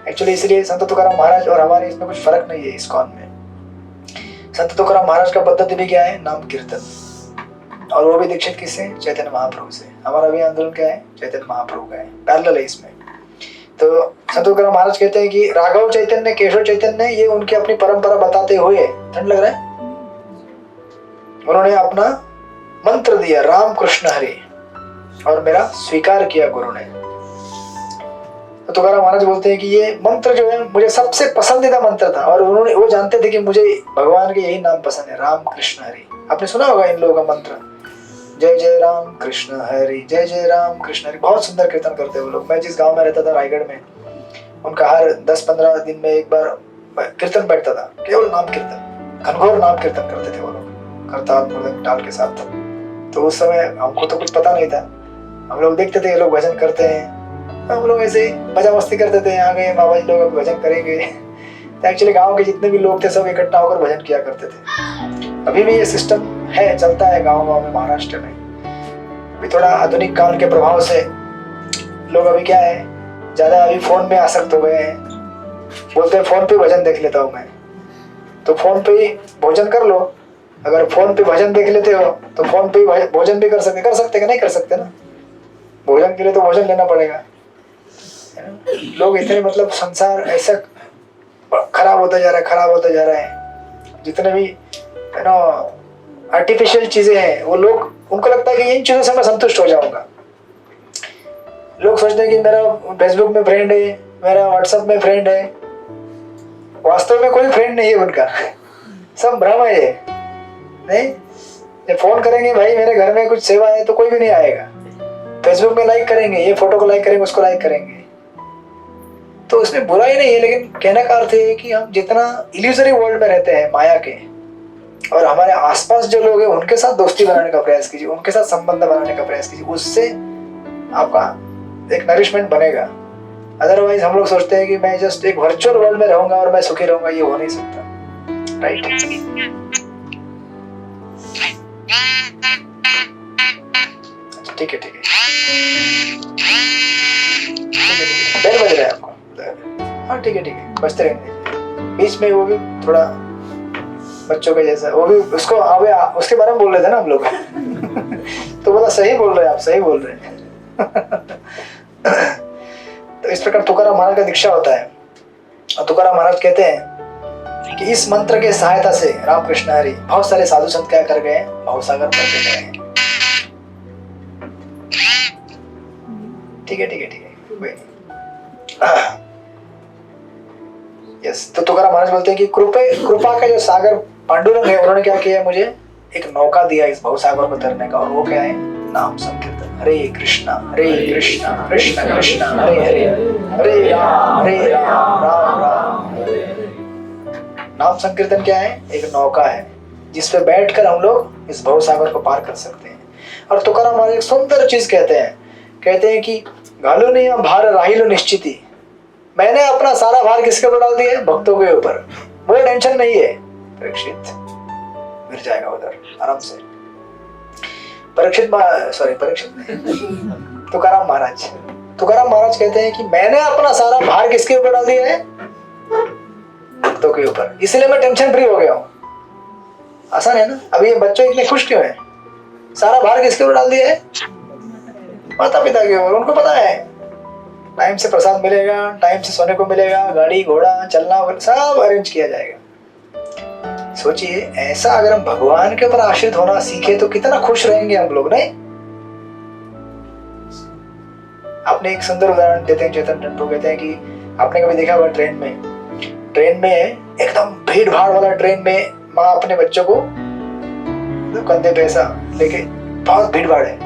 एक्चुअली इसलिए संत तुकाराम महाराज और हमारे इसमें कुछ फर्क नहीं है। इस्कॉन में संत तुकाराम महाराज का पद्धति भी क्या है? नाम कीर्तन। और वो भी दीक्षित किससे? चैतन्य महाप्रभु से। हमारा भी आंदोलन क्या है? चैतन्य महाप्रभु का है, पैरेलल है इसमें। तो संत तुकाराम महाराज कहते हैं कि राघव चैतन्य, केशव चैतन्य, ये उनकी अपनी परंपरा बताते हुए, ठंड लग रहा है, उन्होंने अपना मंत्र दिया, राम कृष्ण हरि, और मेरा स्वीकार किया गुरु ने। तो तुकाराम महाराज बोलते हैं कि ये मंत्र जो है मुझे सबसे पसंदीदा मंत्र था, और उन्होंने, वो जानते थे कि मुझे भगवान के यही नाम पसंद है, राम कृष्ण हरि। आपने सुना होगा इन लोगों का मंत्र, जय जय राम कृष्ण हरि, जय जय राम कृष्ण हरि। बहुत सुंदर कीर्तन करते हैं वो लोग। मैं जिस गांव में रहता था, रायगढ़ में, उनका हर 10-15 दिन में एक बार कीर्तन बैठता था, केवल नाम कीर्तन, घनघोर नाम कीर्तन करते थे वो लोग, करताल मृदंग ताल के साथ। तो उस समय हमको तो कुछ पता नहीं था, हम लोग देखते थे ये लोग भजन करते हैं, हम लोग ऐसे मजा मस्ती करते थे, यहाँ गए बाबा जी लोग भजन करेंगे। तो एक्चुअली गांव के जितने भी लोग थे सब इकट्ठा होकर भजन किया करते थे। अभी भी ये सिस्टम है, चलता है गांव में, महाराष्ट्र में। अभी थोड़ा आधुनिक काल के प्रभाव से लोग अभी क्या है, ज्यादा अभी फोन में आसक्त हो गए हैं, बोलते हैं फोन पे भजन देख लेता हूँ मैं। तो फोन पे ही भोजन कर लो, अगर फोन पे भजन देख लेते हो तो फोन पे ही भोजन भी कर सकते कि नहीं कर सकते ना। भोजन के लिए तो भोजन लेना पड़ेगा। लोग इतने, मतलब संसार ऐसा खराब होता जा रहा है, जितने भी है ना आर्टिफिशियल चीजें हैं, वो लोग, उनको लगता है कि इन चीजों से मैं संतुष्ट हो जाऊंगा। लोग सोचते हैं कि मेरा फेसबुक में फ्रेंड है, मेरा व्हाट्सएप में फ्रेंड है, वास्तव में कोई फ्रेंड नहीं है उनका, सब भ्रम है ये। नहीं, जब फोन करेंगे भाई मेरे घर में कुछ सेवा है तो कोई भी नहीं आएगा। फेसबुक में लाइक करेंगे, ये फोटो को लाइक करेंगे, उसको लाइक करेंगे, तो उसमें बुराई नहीं है, लेकिन कहने का अर्थ है कि हम जितना इल्यूजरी वर्ल्ड में रहते हैं माया के, और हमारे आसपास जो लोग हैं उनके साथ दोस्ती बनाने का प्रयास कीजिए, उनके साथ संबंध बनाने का प्रयास कीजिए, उससे आपका एक नरिशमेंट बनेगा। अदरवाइज हम लोग सोचते हैं कि मैं जस्ट एक वर्चुअल वर्ल्ड में रहूंगा और मैं सुखी रहूंगा, ये हो नहीं सकता। राइट, ठीक है, बेल बज रहा है आपको? हाँ ठीक है, बजते रहेंगे बीच में। वो भी थोड़ा बच्चों के जैसा, वो भी उसको अबे उसके बारे में बोल रहे थे ना हम लोग। तो बोला सही बोल रहे हैं आप, सही बोल रहे हैं। तो इस प्रकार तुकाराम महाराज का दीक्षा होता है। और तुकाराम महाराज कहते हैं कि इस मंत्र के सहायता से रामकृष्ण हरि, बहुत सारे साधु संत क्या कर गए, भवसागर पर गए। ठीक है। यस, तो तुकाराम महाराज बोलते हैं कि कृपा का जो सागर पांडुरंग है, उन्होंने क्या किया, मुझे एक नौका दिया इस भवसागर को तरने का, और वो क्या है, नाम संकीर्तन। हरे कृष्णा कृष्ण कृष्ण हरे हरे, हरे राम राम राम हरे हरे। नाम संकीर्तन क्या है, एक नौका है जिसपे बैठकर हम लोग इस भवसागर को पार कर सकते हैं। और तुकाराम महाराज एक सुंदर चीज कहते हैं कि घालो नहीं भार राहिलो निश्चिती, मैंने अपना सारा भार किसके ऊपर डाल दिया, भक्तों के ऊपर। मुझे टेंशन नहीं है, परीक्षित मिल जाएगा उधर आराम से। तुकाराम महाराज कहते हैं कि मैंने अपना सारा भार किसके ऊपर डाल दिया है, भक्तों के ऊपर, इसलिए मैं टेंशन फ्री हो गया हूँ। आसान है ना। अभी ये बच्चे इतने खुश क्यों है, सारा भार किसके ऊपर डाल दिया है, माता पिता के ऊपर। उनको पता है टाइम से प्रसाद मिलेगा, टाइम से सोने को मिलेगा, गाड़ी घोड़ा चलना सब अरेंज किया जाएगा। सोचिए, ऐसा अगर हम भगवान के ऊपर आश्रित होना सीखे तो कितना खुश रहेंगे हम लोग, नहीं? आपने एक सुंदर उदाहरण देते हैं, चेतन टंडू कहते हैं कि आपने कभी देखा होगा ट्रेन में एकदम भीड़ भाड़ वाला ट्रेन में माँ अपने बच्चों को कंधे पे ऐसा लेके, बहुत भीड़ भाड़ है,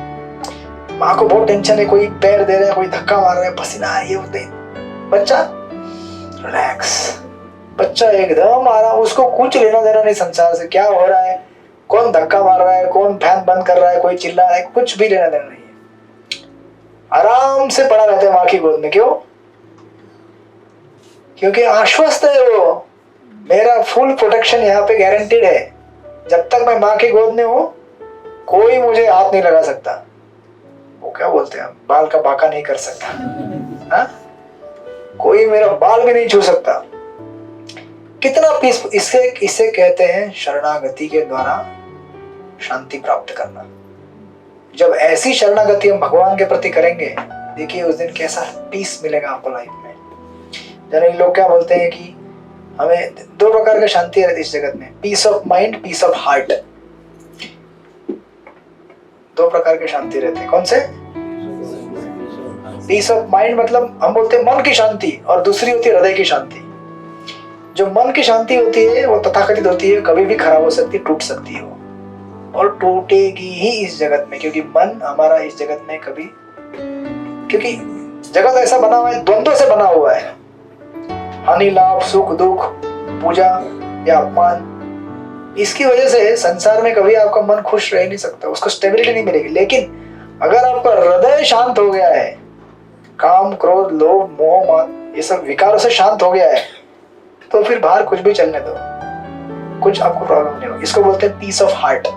माँ को बहुत टेंशन है, कोई पैर दे रहा है, कोई धक्का मार रहा है, पसीना ये होते, बच्चा रिलैक्स, बच्चा एकदम आराम, उसको कुछ लेना देना नहीं संसार से, क्या हो रहा है, कौन धक्का मार रहा है, कौन फैन बंद कर रहा है, कोई चिल्ला रहा है, कुछ भी लेना देना नहीं है, आराम से पड़ा रहता है माँ की गोद में। क्यों? क्योंकि आश्वस्त है वो, मेरा फुल प्रोटेक्शन यहाँ पे गारंटीड है, जब तक मैं माँ की गोद में हूँ कोई मुझे हाथ नहीं लगा सकता, वो क्या बोलते हैं, बाल का बाका नहीं कर सकता, हा? कोई मेरा बाल भी नहीं छू सकता। कितना पीस, इसे कहते हैं शरणागति के द्वारा शांति प्राप्त करना। जब ऐसी शरणागति हम भगवान के प्रति करेंगे, देखिए उस दिन कैसा पीस मिलेगा आपको लाइफ में। जनरली लोग क्या बोलते हैं कि हमें दो प्रकार की शांति रहती है इस जगत में, peace of mind, peace of heart. दो प्रकार की शांति रहती है। कौन से? पीस ऑफ माइंड मतलब हम बोलते हैं मन की शांति, और दूसरी होती है हृदय की शांति। जो मन की शांति होती है वो तथाकथित होती है, कभी भी खराब हो सकती है, टूट सकती है वो, और टूटेगी ही इस जगत में, क्योंकि मन हमारा इस जगत में कभी, क्योंकि जगत ऐसा बना हुआ है, द्वंद्व से बना हुआ है, हानि लाभ, सुख दुख, पूजा या अपमान। इसकी वजह से संसार में कभी आपका मन खुश रह नहीं सकता, उसको स्टेबिलिटी नहीं मिलेगी। लेकिन अगर आपका हृदय शांत हो गया है, काम क्रोध लोभ मोह मान ये सब विकारों से शांत हो गया है, तो फिर बाहर कुछ भी चलने दो, कुछ आपको प्रॉब्लम नहीं होगी। इसको बोलते हैं पीस ऑफ हार्ट।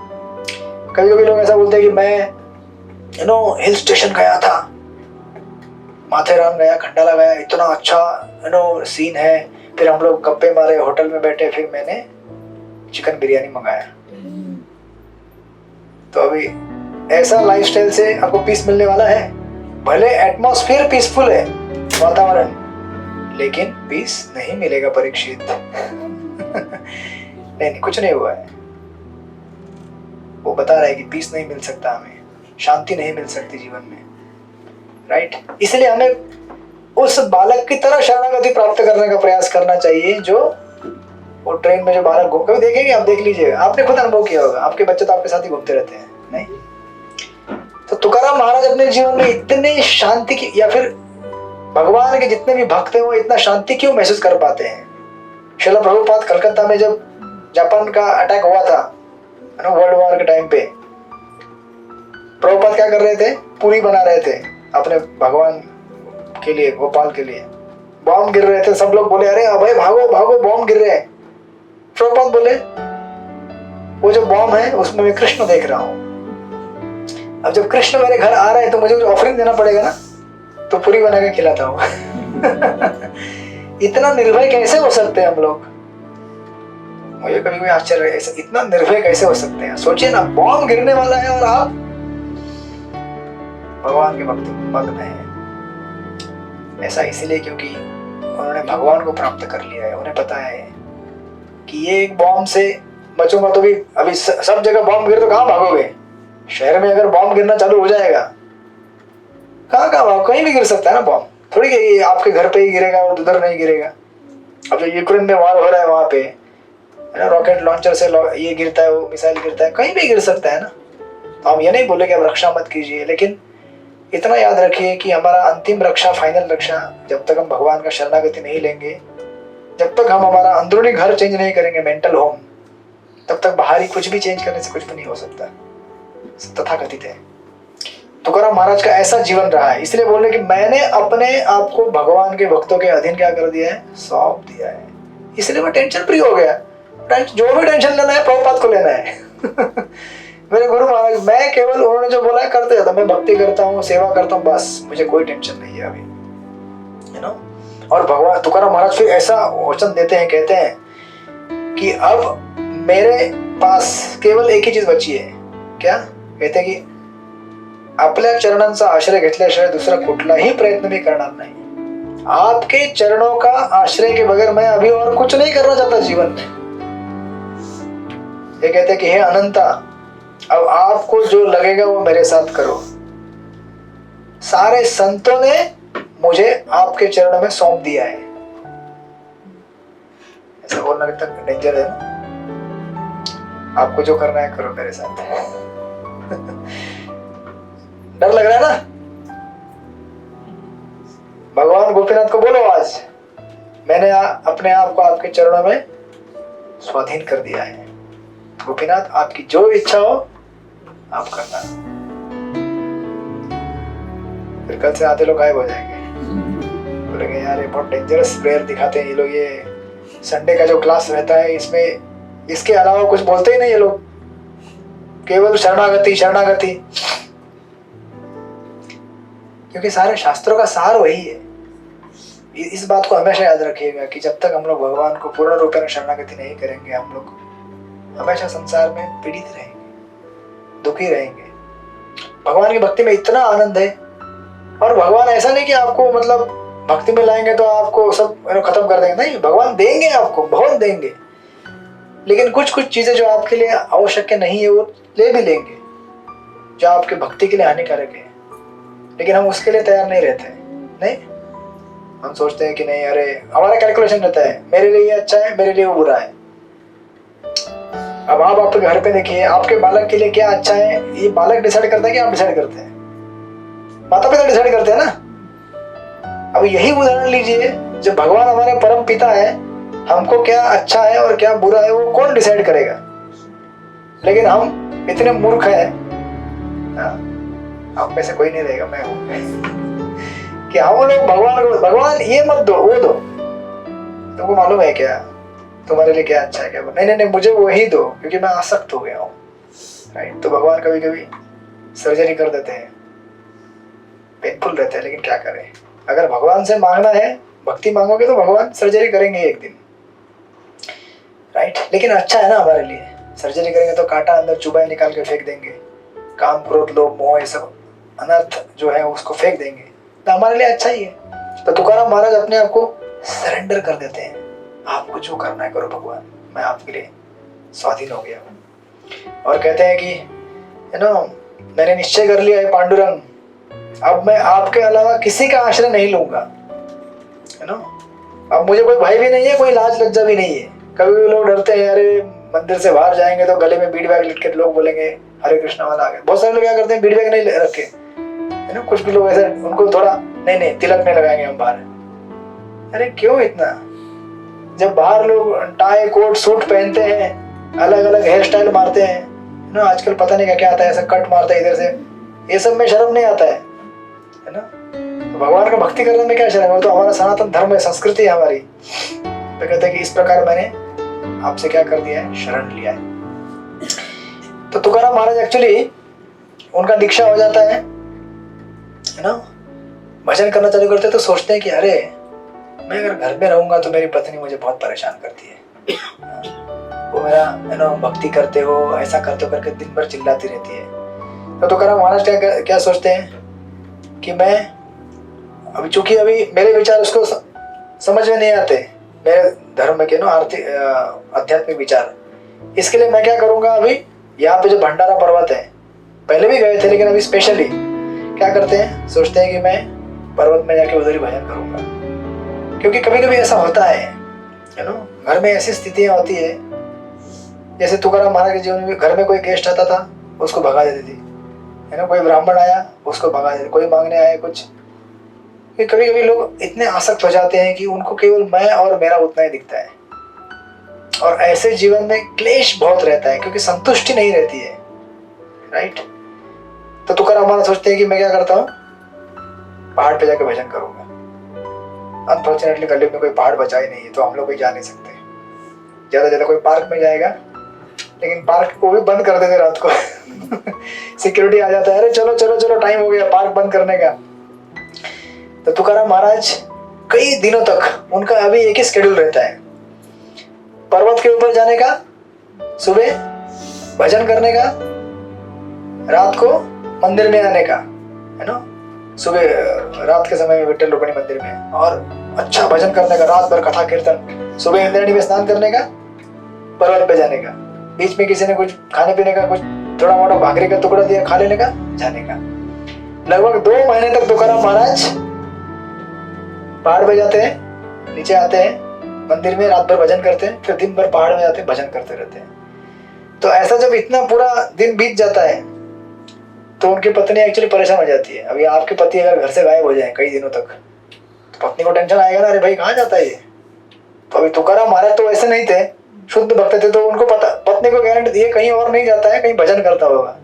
कभी कभी लोग ऐसा बोलते हैं कि मैं हिल स्टेशन गया था, माथेरान गया, खंडाला गया, इतना अच्छा सीन है, फिर हम लोग गप्पे मारे, होटल में बैठे, फिर मैंने चिकन बिरयानी मंगाया। तो अभी ऐसा लाइफस्टाइल से आपको पीस मिलने वाला है? भले एटमॉस्फेयर पीसफुल है, वातावरण, लेकिन पीस नहीं मिलेगा परीक्षित। नहीं, कुछ नहीं हुआ है। वो बता रहा है कि पीस नहीं मिल सकता, हमें शांति नहीं मिल सकती जीवन में, राइट? इसलिए हमें उस बालक की तरह शरणागति प्राप्त करने का प्रयास करना चाहिए, जो वो ट्रेन में जो बालक घूम, कभी देखेंगे आप, देख लीजिएगा, आपने खुद अनुभव किया होगा, आपके बच्चे तो आपके साथ ही घूमते रहते हैं, नहीं? तो तुकाराम महाराज अपने जीवन में इतने शांति की, या फिर भगवान के जितने भी भक्त हैं वो इतना शांति क्यों महसूस कर पाते हैं? श्रील प्रभुपाद कलकत्ता में जब जापान का अटैक हुआ था वर्ल्ड वॉर के टाइम पे, प्रभुपाद क्या कर रहे थे? पूरी बना रहे थे अपने भगवान के लिए, गोपाल के लिए। बॉम्ब गिर रहे थे, सब लोग बोले अरे अभय भागो भागो, बॉम्ब गिर रहे हैं। प्रभुपाद बोले वो जो बॉम्ब है उसमें मैं कृष्ण देख रहा हूँ, अब जब कृष्ण मेरे घर आ रहे हैं तो मुझे कुछ ऑफरिंग देना पड़ेगा ना, तो पूरी बना के खिलाता हूँ। इतना निर्भय कैसे हो सकते हैं हम लोग? मुझे कभी कोई आश्चर्य है, इतना निर्भय कैसे हो सकते हैं? सोचिए ना, बॉम्ब गिरने वाला है और आप भगवान के भक्ति में मग्न हैं। ऐसा इसलिए क्योंकि उन्होंने भगवान को प्राप्त कर लिया है। उन्हें पता है कि ये एक बॉम्ब से बचूंगा तो भी, अभी सब जगह बॉम्ब गिरे तो कहाँ भागोगे? शहर में अगर बॉम्ब गिरना चालू हो जाएगा, कहाँ भागो? कहीं भी गिर सकता है ना बॉम्ब, थोड़ी कि आपके घर पे ही गिरेगा और उधर नहीं गिरेगा। अब जो यूक्रेन में वार हो रहा है वहां पे रॉकेट लॉन्चर से ये गिरता है, वो मिसाइल गिरता है, कहीं भी गिर सकता है ना। तो हम ये नहीं बोले कि आप रक्षा मत कीजिए, लेकिन इतना याद रखिए कि हमारा अंतिम रक्षा, फाइनल रक्षा, जब तक हम भगवान का शरणागति नहीं लेंगे, जब तक हम हमारा अंदरूनी घर चेंज नहीं करेंगे, मेंटल होम, तब तक बाहरी कुछ भी चेंज करने से कुछ भी नहीं हो सकता। तथाकथित है। तुकाराम महाराज का ऐसा जीवन रहा है, इसलिए बोल रहे कि मैंने अपने आप को भगवान के भक्तों के अधीन क्या कर दिया है? सौंप दिया है। इसलिए मैं टेंशन फ्री हो गया। जो भी टेंशन लेना है प्रभुपाद को लेना है। मेरे गुरु महाराज, मैं केवल उन्होंने जो बोला है करते जाता, मैं भक्ति करता हूँ, सेवा करता हूँ, बस मुझे कोई टेंशन नहीं है अभी, यू नो। और भगवान तुकाराम महाराज फिर ऐसा वचन देते हैं, कहते हैं कि अब मेरे पास केवल एक ही चीज बची है। क्या कहते हैं? कि आपल्या चरणांचा आश्रय घेतल्याशिवाय दूसरा कुठलाही प्रयत्न भी करणार नहीं। आपके चरणों का आश्रय के बगैर मैं अभी और कुछ नहीं करना चाहता जीवन में। ये कहते हैं कि हे अनंता, अब आपको जो लगेगा वो मेरे साथ करो। सारे संतों ने मुझे आपके चरणों में सौंप दिया है। ऐसा बोलना तक डेंजर है ना। आपको जो करना है करो मेरे साथ। डर लग रहा है ना? भगवान गोपीनाथ को बोलो आज, मैंने अपने आप को आपके चरणों में स्वाधीन कर दिया है। गोपीनाथ, आपकी जो इच्छा हो आप करना। फिर कल से आते लोग गायब हो जाएंगे, बोलेंगे यार ये बहुत डेंजरस प्रेयर दिखाते हैं ये लोग। ये संडे का जो क्लास रहता है इसमें इसके अलावा कुछ बोलते ही नहीं ये लोग, केवल शरणागति शरणागति। क्योंकि सारे शास्त्रों का सार वही है। इस बात को हमेशा याद रखिएगा कि जब तक हम लोग भगवान को पूर्ण रूप में शरणागति नहीं करेंगे, हम लोग हमेशा संसार में पीड़ित रहेंगे, दुखी रहेंगे। भगवान की भक्ति में इतना आनंद है। और भगवान ऐसा नहीं कि आपको मतलब भक्ति में लाएंगे तो आपको सब खत्म कर देंगे, नहीं, भगवान देंगे, आपको बहुत देंगे, लेकिन कुछ कुछ चीजें जो आपके लिए आवश्यक नहीं है वो ले भी लेंगे, जो आपके भक्ति के लिए हानिकारक है, लेकिन हम उसके लिए तैयार नहीं रहते। नहीं, हम सोचते हैं कि नहीं, अरे हमारा कैलकुलेशन रहता है, मेरे लिए ये अच्छा है, मेरे लिए वो बुरा है। अब आप आपके घर पे देखिए, आपके बालक के लिए क्या अच्छा है, ये बालक डिसाइड करता है कि आप डिसाइड करते हैं? माता पिता डिसाइड करते हैं ना। अब यही उदाहरण लीजिए, जब भगवान हमारे परम पिता है, हमको क्या अच्छा है और क्या बुरा है वो कौन डिसाइड करेगा? लेकिन हम इतने मूर्ख हैं, आप में से कोई नहीं रहेगा, मैं हूं, कि हम लोग भगवान को, भगवान ये मत दो वो दो, तुमको मालूम है क्या तुम्हारे लिए क्या अच्छा है क्या? नहीं नहीं नहीं, मुझे वही दो, क्योंकि मैं आसक्त हो गया हूँ। राइट? तो भगवान कभी कभी सर्जरी कर देते हैं, पेनफुल रहता है, लेकिन क्या करें। अगर भगवान से मांगना है, भक्ति मांगोगे तो भगवान सर्जरी करेंगे एक दिन। राइट? लेकिन अच्छा है ना हमारे लिए। सर्जरी करेंगे तो कांटा अंदर चुबाई निकाल के फेंक देंगे, काम क्रोध लोभ मोह ये सब अनर्थ जो है उसको फेंक देंगे, तो हमारे लिए अच्छा ही है। तो तुकाराम महाराज अपने आप को सरेंडर कर देते हैं, आपको जो करना है करो भगवान, मैं आपके लिए स्वाधीन हो गया हूँ। और कहते हैं कि मैंने निश्चय कर लिया है पांडुरंग, अब मैं आपके अलावा किसी का आश्रय नहीं लूंगा। अब मुझे कोई भय भी नहीं है, कोई लाज लज्जा भी नहीं है। कभी भी लोग डरते हैं, अरे मंदिर से बाहर जाएंगे तो गले में बीड बैग लटके लोग बोलेंगे हरे कृष्णा वाला आ गया। बहुत सारे लोग क्या करते हैं, बीड बैग नहीं रखे, है ना। कुछ भी लोग ऐसे, उनको थोड़ा नहीं तिलक नहीं लगाएंगे हम बाहर। अरे क्यों इतना? जब बाहर लोग टाई कोट सूट पहनते हैं, अलग अलग हेयर स्टाइल मारते हैं ना, आजकल पता नहीं क्या क्या आता है, ऐसा कट मारता है इधर से, ये सब में शर्म नहीं आता है ना। तो भगवान का भक्ति करने में क्या शर्म है? वो तो हमारा सनातन धर्म है, संस्कृति है हमारी। तो कहते हैं कि इस प्रकार मैंने आपसे क्या कर दिया है, शरण लिया है। तो तुकाराम महाराज एक्चुअली उनका दीक्षा हो जाता है ना, भजन करना चालू करते हैं, तो सोचते हैं कि अरे मैं अगर घर में रहूंगा तो मेरी पत्नी मुझे बहुत परेशान करती है, वो मेरा भक्ति करते हो ऐसा करते हो करके दिन भर चिल्लाती रहती है। तो तुकाराम महाराज क्या सोचते हैं कि मैं अभी, चूंकि अभी मेरे विचार उसको समझ में नहीं आते, मेरे धर्म के आर्थिक आध्यात्मिक विचार, इसके लिए मैं क्या करूंगा, अभी यहाँ पे जो भंडारा पर्वत है, पहले भी गए थे लेकिन अभी स्पेशली क्या करते हैं, सोचते हैं कि मैं पर्वत में जाके उधर ही भजन करूंगा। क्योंकि कभी कभी ऐसा होता है घर में ऐसी स्थितियां होती है, जैसे तुकाराम महाराज के जीवन में घर में कोई गेस्ट आता था, उसको भगा देती थी, है ना। कोई ब्राह्मण आया, उसको भगा देते, कोई मांगने आए कुछ। कभी कभी लोग इतने आसक्त हो जाते हैं कि उनको केवल मैं और मेरा उतना ही दिखता है, और ऐसे जीवन में क्लेश बहुत रहता है, क्योंकि संतुष्टि नहीं रहती है। राइट? तो तुकाराम महाराज सोचते हैं कि मैं क्या करता हूँ, पहाड़ पे जाके भजन करूंगा। अनफॉर्चुनेटली कलयुग में कोई पहाड़ बचा ही नहीं है, तो हम लोग कोई जा नहीं सकते। ज्यादा कोई पार्क में जाएगा, लेकिन पार्क को भी बंद कर देते रात को सिक्योरिटी आ जाता है, अरे चलो चलो चलो टाइम हो गया पार्क बंद करने का। तो तुकाराम महाराज कई दिनों तक उनका अभी एक ही शेड्यूल रहता है, पर्वत के ऊपर जाने का, सुबह भजन करने का, रात को मंदिर में आने का, है ना। सुबह रात के समय में विट्ठल रुक्मिणी मंदिर में, और अच्छा भजन करने का, रात भर कथा कीर्तन, सुबह इंद्रायणी में स्नान करने का, पर्वत पे जाने का, बीच में किसी ने कुछ खाने पीने का कुछ थोड़ा मोटा भाकरी का टुकड़ा दिया, खा लेने का, जाने का। लगभग 2 महीने तक तुकाराम महाराज पहाड़ पे जाते हैं, नीचे आते हैं मंदिर में, रात भर भजन करते हैं, फिर दिन भर पहाड़ में जाते हैं, भजन करते रहते हैं। तो ऐसा जब इतना पूरा दिन बीत जाता है तो उनकी पत्नी एक्चुअली परेशान हो जाती है। अभी आपके पति अगर घर से गायब हो जाए कई दिनों तक, तो पत्नी को टेंशन आएगा ना, अरे भाई कहाँ जाता है ये। तो अभी तुकाराम महाराज तो ऐसे नहीं थे, शुद्ध भक्त थे, तो उनको पता, पत्नी को गारंटी दी कहीं और नहीं जाता है, कहीं भजन करता होगा।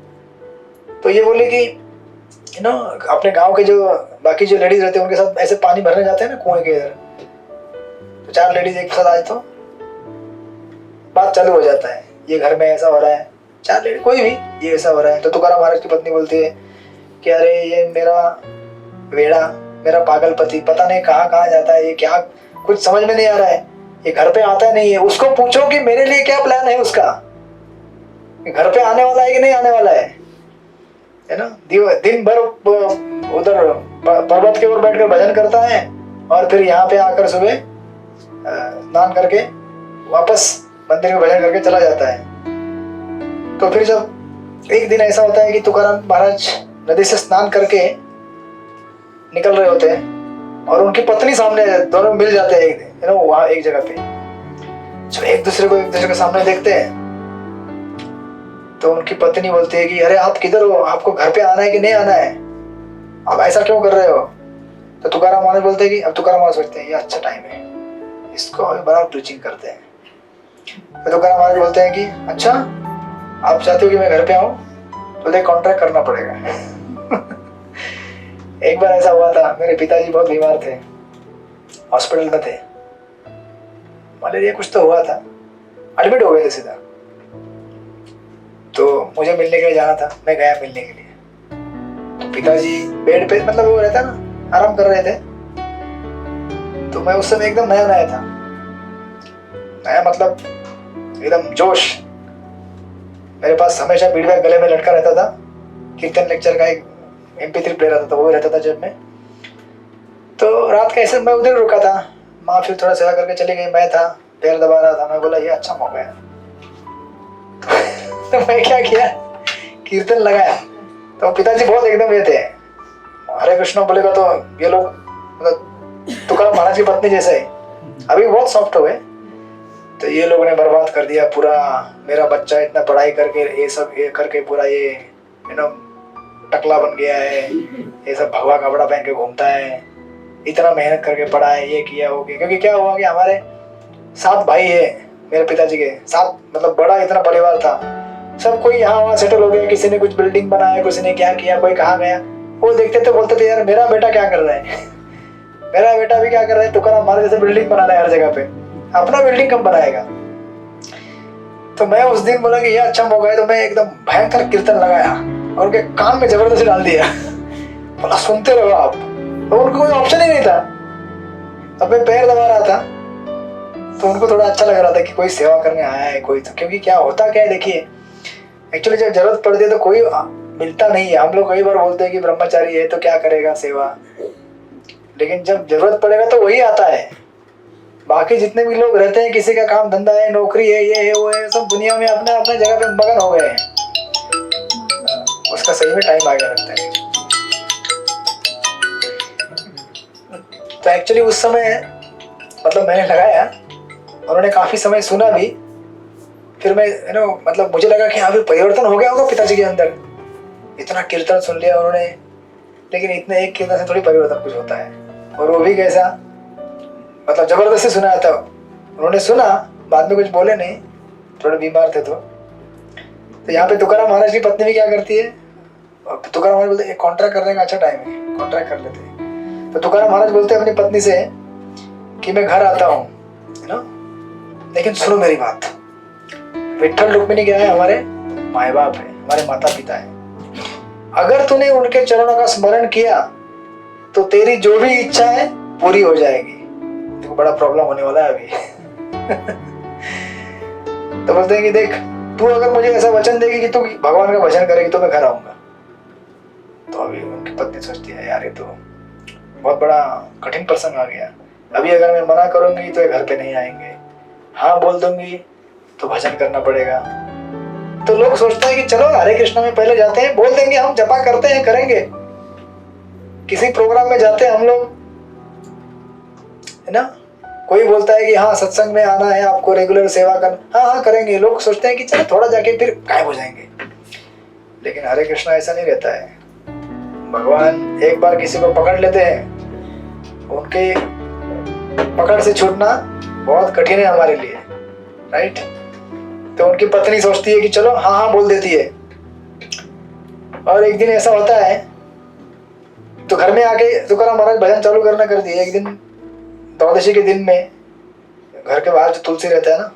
तो ये बोले कि अपने गांव के जो बाकी जो लेडीज रहते हैं उनके साथ ऐसे पानी भरने जाते हैं ना कुएं के इधर, तो 4 लेडीज एक साथ आए तो बात चालू हो जाता है, ये घर में ऐसा हो रहा है, 4 लेडीज कोई भी ये ऐसा हो रहा है। तो तुकाराम महाराज की पत्नी बोलती है कि अरे ये मेरा वेड़ा, मेरा पागल पति पता नहीं कहाँ कहाँ जाता है, ये क्या कुछ समझ में नहीं आ रहा है, ये घर पे आता नहीं है। उसको पूछो कि मेरे लिए क्या प्लान है उसका, घर पे आने वाला है कि नहीं आने वाला है। है ना, दिन भर उधर पर्वत के ऊपर बैठकर भजन करता है और फिर यहाँ पे आकर सुबह स्नान करके वापस मंदिर में भजन करके चला जाता है। तो फिर जब एक दिन ऐसा होता है कि तुकाराम महाराज नदी से स्नान करके निकल रहे होते हैं और उनकी पत्नी सामने, दोनों मिल जाते हैं एक दिन, वहां एक जगह पे। जब एक दूसरे के सामने देखते हैं तो उनकी पत्नी बोलती है कि अरे आप किधर हो, आपको घर पे आना है कि नहीं आना है, आप ऐसा क्यों कर रहे हो? तो तुकाराम महाराज बोलते हैं कि, अब तुकाराम महाराज सोचते हैं ये अच्छा टाइम है, इसको अभी बड़ा प्रीचिंग करते हैं। तो तुकाराम महाराज बोलते हैं कि अच्छा आप चाहते हो कि मैं घर पे आऊं, तो देख कॉन्ट्रैक्ट करना पड़ेगा। एक बार ऐसा हुआ था, मेरे पिताजी बहुत बीमार थे, हॉस्पिटल में थे, मलेरिया कुछ तो हुआ था, एडमिट हो गए थे सीधा। तो मुझे मिलने के लिए जाना था, मैं गया मिलने के लिए। तो पिताजी बेड पे, मतलब वो रहता ना, आराम कर रहे थे। तो मैं उस समय एकदम नया नया था, नया मतलब एकदम जोश। मेरे पास हमेशा फीडबैक गले में लटका रहता था, कीर्तन लेक्चर का एक MP3 प्लेयर रहता था, वो रहता था जेब में। तो रात का ऐसे मैं उधर रुका था, माँ फिर थोड़ा सेवा करके चली गई, मैं था पैर दबा रहा था। मैं बोला ये अच्छा मौका है। तो मैं क्या किया, कीर्तन लगाया। तो पिताजी बहुत एकदम ये थे, हरे कृष्ण बोलेगा तो ये लोग मतलब तुकाराम महाराज की पत्नी जैसे है, अभी बहुत सॉफ्ट हो गए। तो ये लोगों ने बर्बाद कर दिया पूरा, मेरा बच्चा इतना पढ़ाई करके ये सब ये करके पूरा ये टकला बन गया है, ये सब भगवा कपड़ा पहन के घूमता है, इतना मेहनत करके पढ़ा है, ये किया हो गया। क्योंकि क्या हुआ कि हमारे 7 भाई है मेरे पिताजी के, 7 मतलब बड़ा इतना परिवार था, सब कोई यहाँ वहाँ सेटल हो गया, किसी ने कुछ बिल्डिंग बनाया, किसी ने क्या किया, कोई कहाँ गया। वो देखते थे, बोलते थे यार मेरा बेटा क्या कर रहा है, मेरा बेटा भी क्या कर रहा है, तुकाराम महाराज जैसे बिल्डिंग बना रहा है हर जगह पे, अपना बिल्डिंग कब बनाएगा। तो मैं उस दिन बोला कि ये अच्छा मौका है, तो मैं एकदम भयंकर कीर्तन लगाया और उनके कान में जबरदस्ती डाल दिया। बोला सुनते रहो आप। तो उनको कोई ऑप्शन ही नहीं था, अब मैं पैर दबा रहा था। तो उनको थोड़ा अच्छा लग रहा था कि कोई सेवा करने आया है कोई। तो क्योंकि क्या होता क्या है, देखिए एक्चुअली जब जरूरत पड़ती है तो कोई मिलता नहीं है। हम लोग कई बार बोलते हैं कि ब्रह्मचारी है तो क्या करेगा सेवा, लेकिन जब जरूरत पड़ेगा तो वही आता है। बाकी जितने भी लोग रहते हैं, किसी का काम धंधा है, नौकरी है, ये है वो है, सब दुनिया में अपने अपने जगह पे मगन हो गए हैं। उसका सही में टाइम आ गया लगता है। तो एक्चुअली उस समय मतलब मैंने लगाया, उन्होंने काफी समय सुना भी। फिर मैं मतलब मुझे लगा कि अभी परिवर्तन हो गया होगा पिताजी के अंदर, इतना कीर्तन सुन लिया उन्होंने। लेकिन इतने एक कीर्तन से थोड़ी परिवर्तन कुछ होता है, और वो भी कैसा, मतलब जबरदस्ती सुनाया था। उन्होंने सुना, बाद में कुछ बोले नहीं, थोड़े बीमार थे। तो यहाँ पे तुकाराम महाराज की पत्नी भी क्या करती है, तुकाराम महाराज बोलते कॉन्ट्रैक्ट करने का अच्छा टाइम है, कॉन्ट्रैक्ट कर लेते हैं। तो तुकाराम महाराज बोलते हैं अपनी पत्नी से कि मैं घर आता हूँ, है ना, लेकिन सुनो मेरी बात, विठ्ठल रुक्मिणी क्या है, हमारे माँ बाप है, हमारे माता पिता है। अगर तूने उनके चरणों का स्मरण किया तो तेरी जो भी इच्छा है पूरी हो जाएगी। देखो बड़ा प्रॉब्लम होने वाला है अभी। तो बोलते हैं कि देख तू अगर मुझे ऐसा वचन देगी कि तू भगवान का भजन करेगी तो मैं घर आऊंगा। तो अभी उनकी पत्नी सोचती है यार ये तो बहुत बड़ा कठिन प्रसंग आ गया, अभी अगर मैं मना करूंगी तो ये घर पे नहीं आएंगे, हाँ बोल दूंगी तो भजन करना पड़ेगा। तो लोग सोचते हैं कि चलो हरे कृष्ण में पहले जाते हैं, बोल देंगे हम जपा करते हैं, करेंगे। किसी प्रोग्राम में जाते हैं हम लोग, है ना, कोई बोलता है कि हाँ सत्संग में आना है आपको, रेगुलर सेवा करना, हाँ हाँ करेंगे। लोग सोचते हैं कि चलो थोड़ा जाके फिर गायब हो जाएंगे। लेकिन हरे कृष्ण ऐसा नहीं रहता है। भगवान एक बार किसी को पकड़ लेते हैं, उनके पकड़ से छूटना बहुत कठिन है हमारे लिए, राइट। तो उनकी पत्नी सोचती है कि चलो हाँ हाँ बोल देती है। और एक दिन ऐसा होता है तो घर में आके तुकाराम महाराज भजन चालू करना कर दिए। एक दिन द्वादशी के दिन में घर के बाहर जो तुलसी रहता है ना,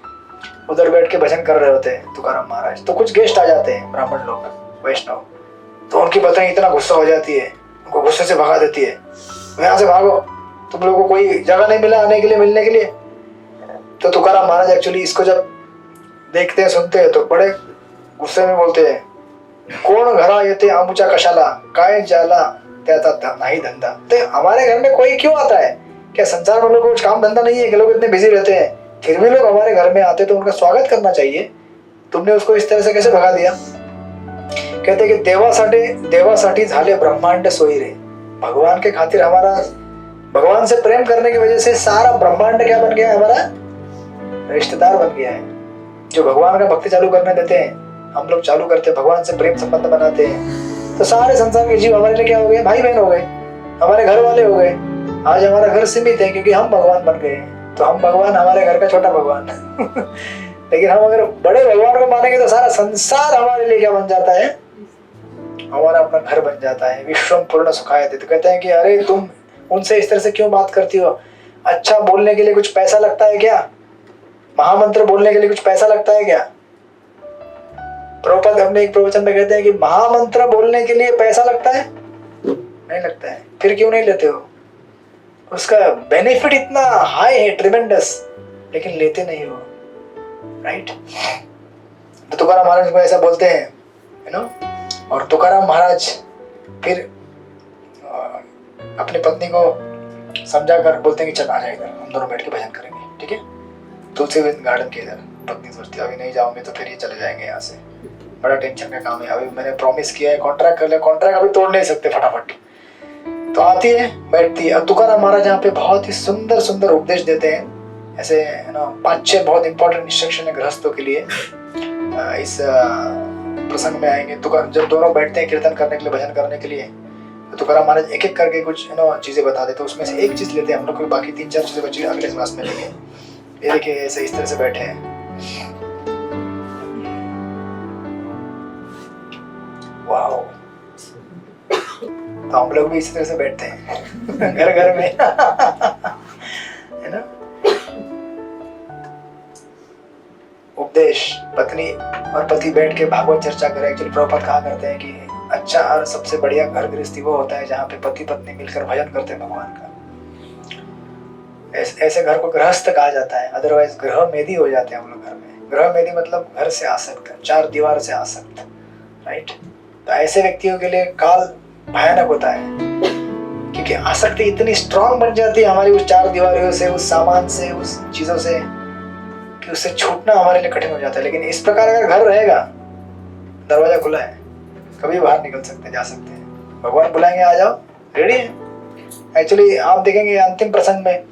उधर बैठ के भजन कर रहे होते हैं तुकाराम महाराज। तो कुछ गेस्ट आ जाते हैं, ब्राह्मण लोग, वैष्णव। तो उनकी पत्नी इतना गुस्सा हो जाती है, उनको गुस्से से भगा देती है, यहाँ से भागो, तुम लोगों को कोई जगह नहीं मिला आने के लिए, मिलने के लिए। तो तुकाराम महाराज एक्चुअली इसको जब देखते हैं, सुनते हैं, तो बड़े गुस्से में बोलते हैं कोण घरा येते आमुचा कशाला, काय जाला त्याचा नहीं धंधा। तो हमारे घर में कोई क्यों आता है? क्या संसार में लोग कुछ काम धंधा नहीं है कि लोग इतने बिजी रहते हैं, फिर भी लोग हमारे घर में आते तो उनका स्वागत करना चाहिए। तुमने उसको इस तरह से कैसे भगा दिया? कहते कि देवासाठी झाले ब्रह्मांड सोयरे। भगवान के खातिर हमारा, भगवान से प्रेम करने की वजह से सारा ब्रह्मांड क्या बन गया है? हमारा रिश्तेदार बन गया है। जो भगवान का भक्ति चालू करने देते हैं, हम लोग चालू करते हैं, भगवान से प्रेम संबंध बनाते हैं, तो सारे संसार के जीव हमारे लिए क्या हो गए? भाई बहन हो गए, हमारे घर वाले हो गए। आज हमारा घर सीमित है क्योंकि हम भगवान बन गए, तो हम भगवान, हमारे घर का छोटा भगवान। लेकिन हम अगर बड़े भगवान को मानेंगे तो सारा संसार हमारे लिए क्या बन जाता है? हमारा अपना घर बन जाता है। विश्वम पूर्ण सुखायते। तो कहते हैं कि अरे तुम उनसे इस तरह से क्यों बात करती हो? अच्छा बोलने के लिए कुछ पैसा लगता है क्या? महामंत्र बोलने के लिए कुछ पैसा लगता है क्या? प्रभुपाद अपने एक प्रवचन में कहते हैं कि महामंत्र बोलने के लिए पैसा लगता है? नहीं लगता है। फिर क्यों नहीं लेते हो? उसका बेनिफिट इतना हाई है, ट्रिमेंडस, लेकिन लेते नहीं हो, राइट? तो तुकाराम महाराज को ऐसा बोलते हैं, यू नो। और तुकाराम महाराज फिर अपनी पत्नी को समझा कर बोलते हैं कि चल आ जाए इधर, हम दोनों बैठ के भजन करेंगे, ठीक है? तुलसी गार्डन के इधर। पत्नी सोचती है अभी नहीं जाओगे तो फिर ये चले जाएंगे यहाँ से, बड़ा टेंशन का काम है। अभी मैंने प्रॉमिस किया है, कॉन्ट्रैक्ट कर लिया, कॉन्ट्रैक्ट अभी तोड़ नहीं सकते फटाफट। तो आती है, बैठती है। अब तुकाराम महाराज यहाँ पे बहुत ही सुंदर सुंदर उपदेश देते हैं, ऐसे है ना, 5-6 बहुत इंपॉर्टेंट इंस्ट्रक्शन है गृहस्थों के लिए। इस प्रसंग में आएंगे। जब दोनों बैठते हैं कीर्तन करने के लिए, भजन करने के लिए, तो तुकाराम महाराज एक एक करके कुछ चीजें बता देते। तो उसमें से एक चीज लेते हैं हम लोग, बाकी 3-4 चीजें बची अगले क्लास में लेंगे। ये देखिए ऐसे इस तरह से बैठे हैं। वाओ, तो हम लोग भी इसी तरह से बैठते हैं घर घर में, है ना। उपदेश, पत्नी और पति बैठ के भागवत चर्चा करें। एक्चुअली प्रभुपाद कहा करते हैं कि अच्छा और सबसे बढ़िया घर गृहस्थी वो होता है जहाँ पे पति पत्नी मिलकर भजन करते हैं भगवान का। ऐसे घर को गृहस्थ कहा जाता है, अदरवाइज ग्रह मेदी हो जाते हैं हम लोग घर में। ग्रह मेदी मतलब घर से आसक्त, 4 दीवार से आसक्त, राइट। तो ऐसे व्यक्तियों के लिए काल भयानक होता है, क्योंकि आसक्ति इतनी स्ट्रांग बन जाती है हमारी उस 4 दीवारों से, उस सामान से, उस चीजों से, कि उससे छूटना हमारे लिए कठिन हो जाता है। लेकिन इस प्रकार अगर घर रहेगा, दरवाजा खुला है, कभी बाहर निकल सकते हैं, जा सकते हैं, भगवान बुलाएंगे आ जाओ, रेडी है। एक्चुअली आप देखेंगे अंतिम प्रसंग में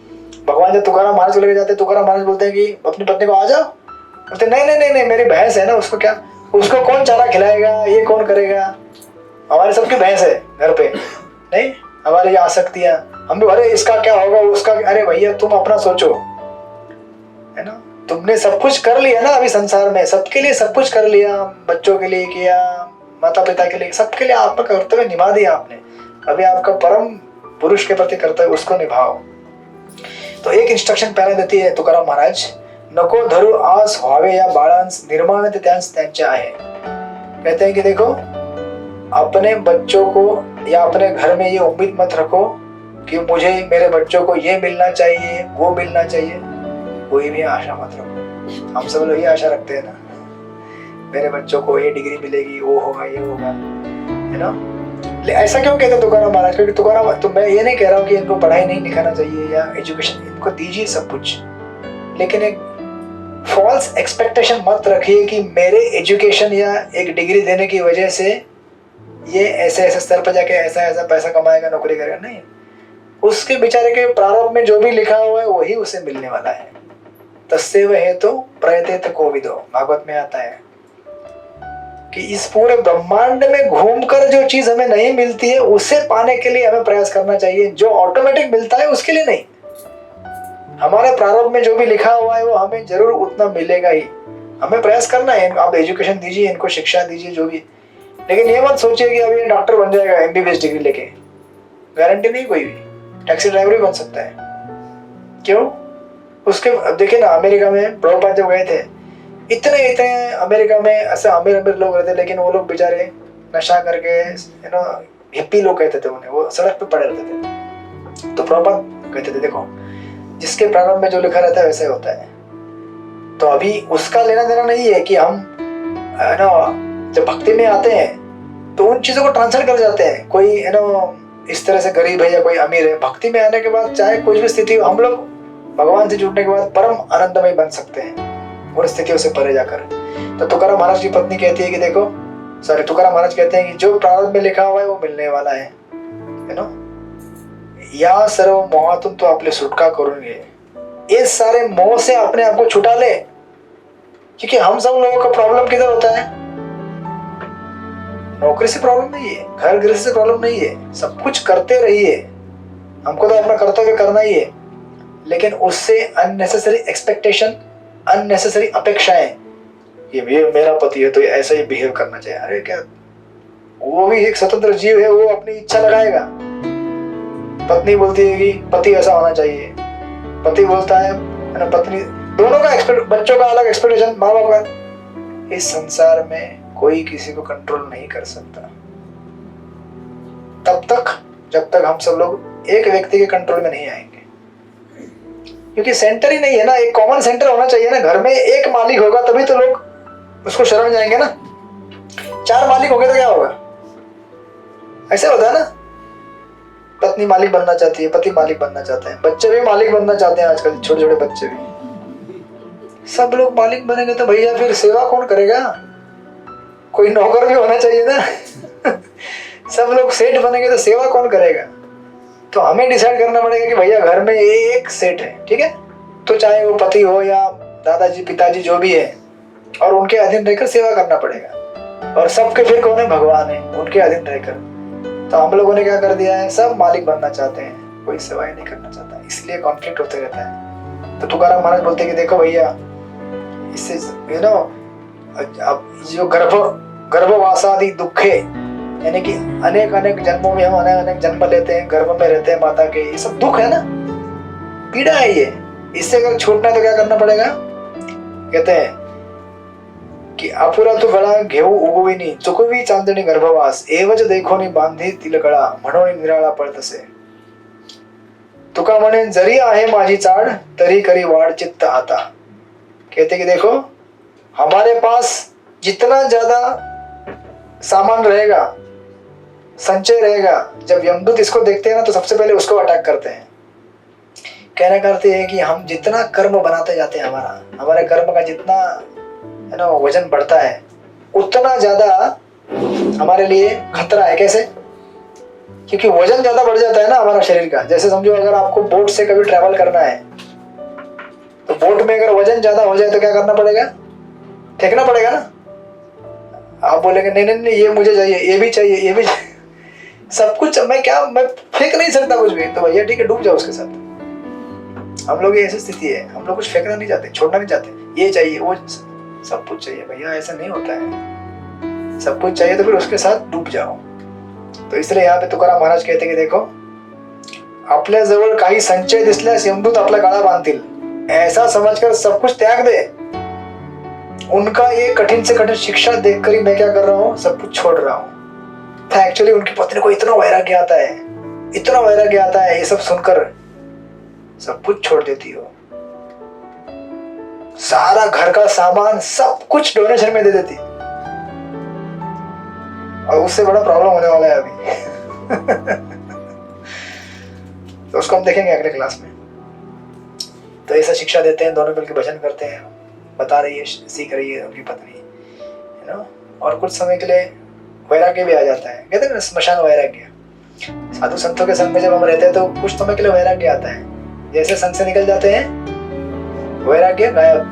भगवान जब तुकाराम महाराज को लेके जाते हैं, तुकाराम महाराज बोलते हैं कि अपनी पत्नी को आ जाओ। बोलते नहीं नहीं नहीं नहीं, मेरी भैंस है ना, उसको क्या, उसको कौन चारा खिलाएगा, ये कौन करेगा? हमारे सबकी भैंस है घर पे, नहीं हमारी आसक्तियां, हम भी अरे इसका क्या होगा, उसका, अरे भैया तुम अपना सोचो, है ना। तुमने सब कुछ कर लिया ना अभी संसार में, सबके लिए सब कुछ कर लिया, बच्चों के लिए किया, माता पिता के लिए, सबके लिए आपका कर्तव्य निभा दिया आपने। अभी आपका परम पुरुष के प्रति कर्तव्य, उसको निभाओ। तो एक इंस्ट्रक्शन पहले देती है तुकाराम महाराज, नको धरू आस व्हावे या बाळांस निर्माण त्यांस त्यांचे आहे। कहते हैं कि देखो, अपने बच्चों को या अपने घर में ये उम्मीद मत रखो कि मुझे मेरे बच्चों को ये मिलना चाहिए, वो मिलना चाहिए, कोई भी आशा मत रखो। हम सब लोग ये आशा रखते हैं ना, मेरे बच्चों को ये डिग्री मिलेगी, वो होगा, ये होगा, है ना। ऐसा क्यों कहते तुकाराम महाराज? क्योंकि तुकाराम, तो मैं ये नहीं कह रहा हूँ कि इनको पढ़ाई नहीं लिखाना चाहिए या एजुकेशन, इनको दीजिए सब कुछ, लेकिन एक फॉल्स एक्सपेक्टेशन मत रखिए कि मेरे एजुकेशन या एक डिग्री देने की वजह से ये ऐसे ऐसे स्तर पर जाके ऐसा ऐसा पैसा कमाएगा, नौकरी करेगा। नहीं, उसके बेचारे के प्रारंभ में जो भी लिखा हुआ है वही उसे मिलने वाला है। तस्सेव हेतु प्रयतेत कोविदो, भागवत में आता है कि इस पूरे ब्रह्मांड में घूमकर जो चीज हमें नहीं मिलती है उसे पाने के लिए हमें प्रयास करना चाहिए। जो ऑटोमेटिक मिलता है उसके लिए नहीं। हमारे प्रारंभ में जो भी लिखा हुआ है वो हमें जरूर उतना मिलेगा ही, हमें प्रयास करना है। आप एजुकेशन दीजिए, इनको शिक्षा दीजिए, जो भी, लेकिन ये मत सोचिए कि अभी डॉक्टर बन जाएगा MBBS डिग्री लेके, गारंटी नहीं। कोई भी टैक्सी ड्राइवर भी बन सकता है। क्यों? उसके देखिए ना, अमेरिका में प्रभुपाद जब गए थे, इतने इतने अमेरिका में ऐसे अमीर अमीर लोग रहते, लेकिन वो लोग बेचारे नशा करके, यू नो, हिप्पी लोग कहते थे उन्हें, वो सड़क पे पड़े रहते थे। तो प्रभुपाद कहते थे देखो, जिसके प्रारंभ में जो लिखा रहता है वैसे होता है। तो अभी उसका लेना देना नहीं है कि हम, है ना, जब भक्ति में आते हैं तो उन चीजों को ट्रांसलेट कर जाते हैं। कोई इस तरह से गरीब है या कोई अमीर है, भक्ति में आने के बाद चाहे कुछ भी स्थिति हो, हम लोग भगवान से जुड़ने के बाद परम आनंदमय बन सकते हैं उन स्थितियों से परे जाकर। तो तुकाराम महाराज की पत्नी कहती है कि देखो, तुकाराम महाराज कहते हैं कि जो प्रारब्ध में लिखा हुआ है वो मिलने वाला है ना। या सर्व मोहातुम तो आपले सुटका करूंगे, इस सारे मोह से अपने आप को छुटा ले। क्योंकि हम सब लोगों का प्रॉब्लम किधर होता है? नौकरी से प्रॉब्लम नहीं है, घर गृहस्थी से प्रॉब्लम नहीं है, सब कुछ करते रहिए, हमको तो अपना कर्तव्य करना ही है, लेकिन उससे अननेसेसरी एक्सपेक्टेशन, अननेसेसरी अपेक्षाएं, ये मेरा पति है तो ये ऐसा ही बिहेव करना चाहिए। अरे क्या, वो भी एक स्वतंत्र जीव है, वो अपनी इच्छा लगाएगा। पत्नी बोलती है कि पति ऐसा होना चाहिए, पति बोलता है ना पत्नी, दोनों का बच्चों का अलग एक्सपेक्टेशन, माँ बाप का। इस संसार में कोई किसी को कंट्रोल नहीं कर सकता तब तक जब तक हम सब लोग एक व्यक्ति के कंट्रोल में नहीं आएंगे। क्योंकि सेंटर ही नहीं है ना, एक कॉमन सेंटर होना चाहिए ना। घर में एक मालिक होगा तभी तो लोग उसको शरण जाएंगे ना। 4 मालिक हो गए तो क्या होगा? ऐसे होता है ना, पत्नी मालिक बनना चाहती है, पति मालिक बनना चाहते हैं, बच्चे भी मालिक बनना चाहते हैं, आजकल छोटे छोटे बच्चे भी। सब लोग मालिक बनेंगे तो भैया फिर सेवा कौन करेगा? कोई नौकर भी होना चाहिए ना। सब लोग सेठ बनेंगे तो सेवा कौन करेगा? तो हमें डिसाइड करना पड़ेगा कि भैया घर में एक सेठ है, ठीक है, तो चाहे वो पति हो या दादाजी पिताजी जो भी है, और उनके अधीन रहकर सेवा करना पड़ेगा। और सबके फिर कौन है? भगवान है, उनके अधीन रहकर। तो हम लोगों ने क्या कर दिया है, सब मालिक बनना चाहते हैं, कोई सेवाएं नहीं करना चाहता, इसलिए कॉन्फ्लिक्ट होते रहता है। तो तुकाराम महाराज बोलते कि देखो भैया, इससे अब जो गर्भवासादि दुखे, यानी कि अनेक अनेक जन्मों में हम अनेक अनेक जन्म लेते हैं, गर्भ में रहते हैं माता के, ये सब दुख है ना, पीड़ा है ये। इससे अगर छूटना है तो क्या करना पड़ेगा? कहते हैं कि अपुरा तो गड़ा घेऊ उगविनी चुकवी चांदनी गर्भवास एवज देखो नी बांधी तिलगड़ा म्हणोनी निराळा पडतसे। तुका म्हणे जरी आहे माझी चाड तरी करी वाढ चित्त आता। कहते कि देखो, हमारे पास जितना ज्यादा सामान रहेगा, संचय रहेगा, जब यमदूत इसको देखते हैं ना तो सबसे पहले उसको अटैक करते हैं। कहना करते हैं कि हम जितना कर्म बनाते जाते हैं, हमारे कर्म का जितना है ना वजन बढ़ता है, उतना ज्यादा हमारे लिए खतरा है। कैसे? क्योंकि वजन ज्यादा बढ़ जाता है ना हमारा शरीर का। जैसे समझो, अगर आपको बोट से कभी ट्रैवल करना है तो बोट में अगर वजन ज्यादा हो जाए तो क्या करना पड़ेगा? फेंकना पड़ेगा ना। आप बोलेंगे नहीं नहीं नहीं, ये मुझे चाहिए, ये भी चाहिए, ये भी सब कुछ मैं फेंक नहीं सकता कुछ भी। तो भैया ठीक है, डूब जाओ उसके साथ। हम लोग की ऐसी स्थिति है, हम लोग कुछ फेंकना नहीं चाहते, छोड़ना नहीं चाहते, ये चाहिए वो सब कुछ चाहिए। भैया ऐसा नहीं होता है, सब कुछ चाहिए तो फिर उसके साथ डूब जाओ। तो इसलिए यहाँ पे तुकाराम महाराज कहते कि देखो, आपल्या जवळ काही संचय दिसल्यास यमदूत आपला गळा बांधतील, ऐसा समझकर सब कुछ त्याग दे। उनका ये कठिन से कठिन शिक्षा देखकर ही मैं क्या कर रहा हूँ, सब कुछ छोड़ रहा हूँ। था एक्चुअली उनकी पत्नी को इतना वैराग्य आता है, इतना वैराग्य आता है, ये सब सुनकर सब कुछ छोड़ देती हो, सारा घर का सामान सब कुछ डोनेशन में दे देती। और उससे बड़ा प्रॉब्लम होने वाला है अभी। तो उसको हम देखेंगे अगले क्लास में। तो ऐसा शिक्षा देते हैं, दोनों मिलकर भजन करते हैं, बता रही है, सीख रही है उनकी पत्नी, है ना। और कुछ समय के लिए वैराग्य भी आ जाता है, कहते हैं ना स्मशान वैराग्य। साधु संतों के संग में जब हम रहते हैं तो कुछ समय के लिए वैराग्य आता है, जैसे संग से निकल जाते हैं वैराग्य गायब।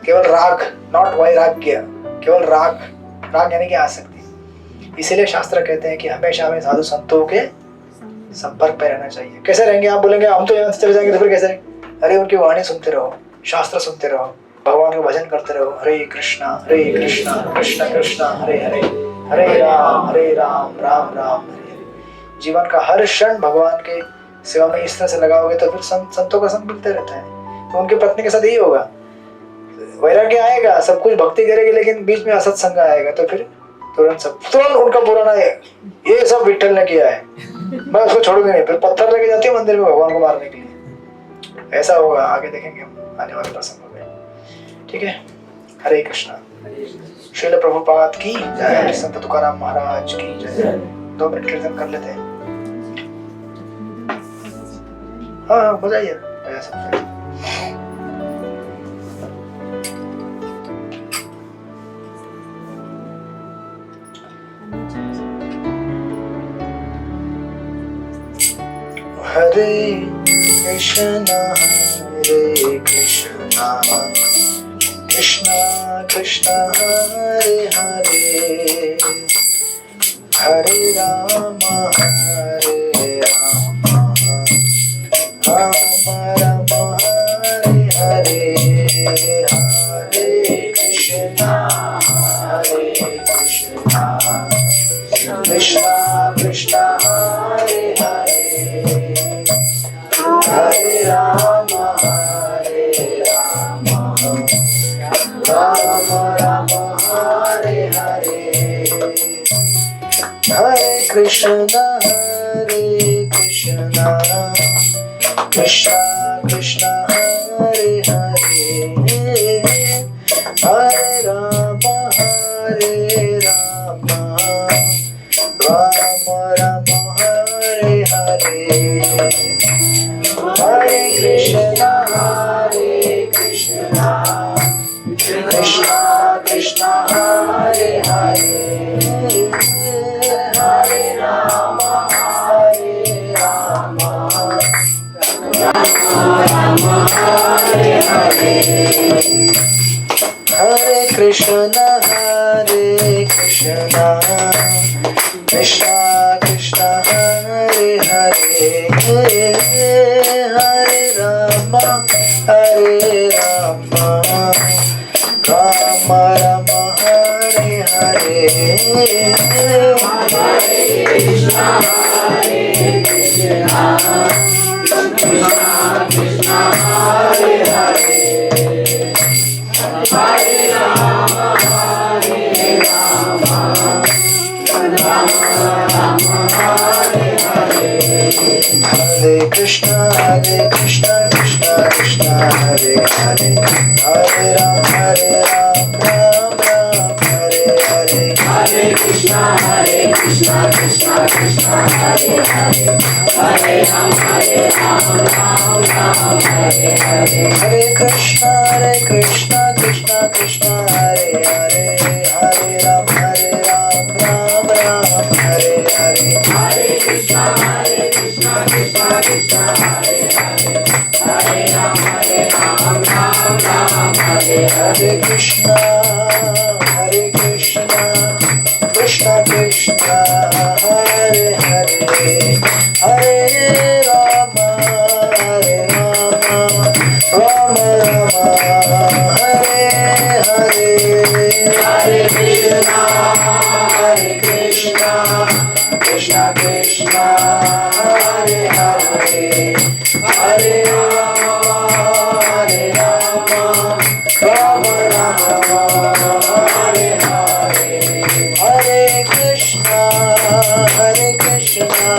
केवल राग, नॉट वैराग्य, केवल राग यानी कि आसक्ति। इसीलिए शास्त्र कहते हैं कि हमेशा हमें साधु संतों के संपर्क पे रहना चाहिए। कैसे रहेंगे? आप बोलेंगे हम तो यहाँ से चले जाएंगे, तो फिर कैसे रहेंगे? अरे उनकी वाणी सुनते रहो, शास्त्र सुनते रहो, भगवान का भजन करते रहो। हरे कृष्णा कृष्ण कृष्ण हरे हरे, हरे राम राम राम हरे हरे। जीवन का हर क्षण भगवान के सेवा में इस तरह से लगाओगे तो फिर संतों का संग मिलते रहता है। तो उनकी पत्नी के साथ यही होगा, वैराग्य आएगा, सब कुछ भक्ति करेगी, लेकिन बीच में असत्संग आएगा तो फिर तुरंत उनका पुराना ये सब विठल ने किया है, मैं उसको छोड़ूंगी नहीं। फिर पत्थर लेके जाती है मंदिर में भगवान को मारने के लिए। ऐसा होगा, आगे देखेंगे हम आने वाले प्रसंगों में। ठीक है, हरे कृष्णा। श्रील प्रभुपाद की जय, संत तुकाराम महाराज की जय। 2 मिनट कीर्तन कर लेते हैं। हाँ बजाइए, बजा सकते हैं। हरे कृष्णा कृष्णा कृष्णा हरे हरे, हरे राम राम राम हरे हरे, हरे कृष्णा कृष्णा कृष्णा हरे हरे, हरे राम राम राम हरे हरे, हरे कृष्णा कृष्णा कृष्णा हरे हरे, हरे राम राम राम हरे हरे, हरे कृष्णा कृष्णा कृष्णा हरे हरे, हरे राम राम हरे हरे, हरे कृष्णा कृष्णा कृष्णा हरे हरे, हरे राम राम राम हरे हरे, हरे कृष्णा कृष्णा कृष्णा हरे हरे, हरे राम राम हरे हरे, हरे कृष्णा कृष्णा कृष्णा हरे हरे, हरे राम राम राम हरे हरे, हरे कृष्णा कृष्णा कृष्णा हरे हरे, हरे राम राम हरे हरे, हरे कृष्णा कृष्णा कृष्णा हरे हरे, हरे राम राम हरे हरे, हरे कृष्णा कृष्णा कृष्णा हरे हरे, हरे राम हरे हरे, कृष्णा कृष्णा कृष्णा हरे हरे, हरे राम राम हरे हरे, हरे कृष्णा कृष्णा कृष्णा हरे हरे, हरे राम राम हरे हरे, हरे कृष्णा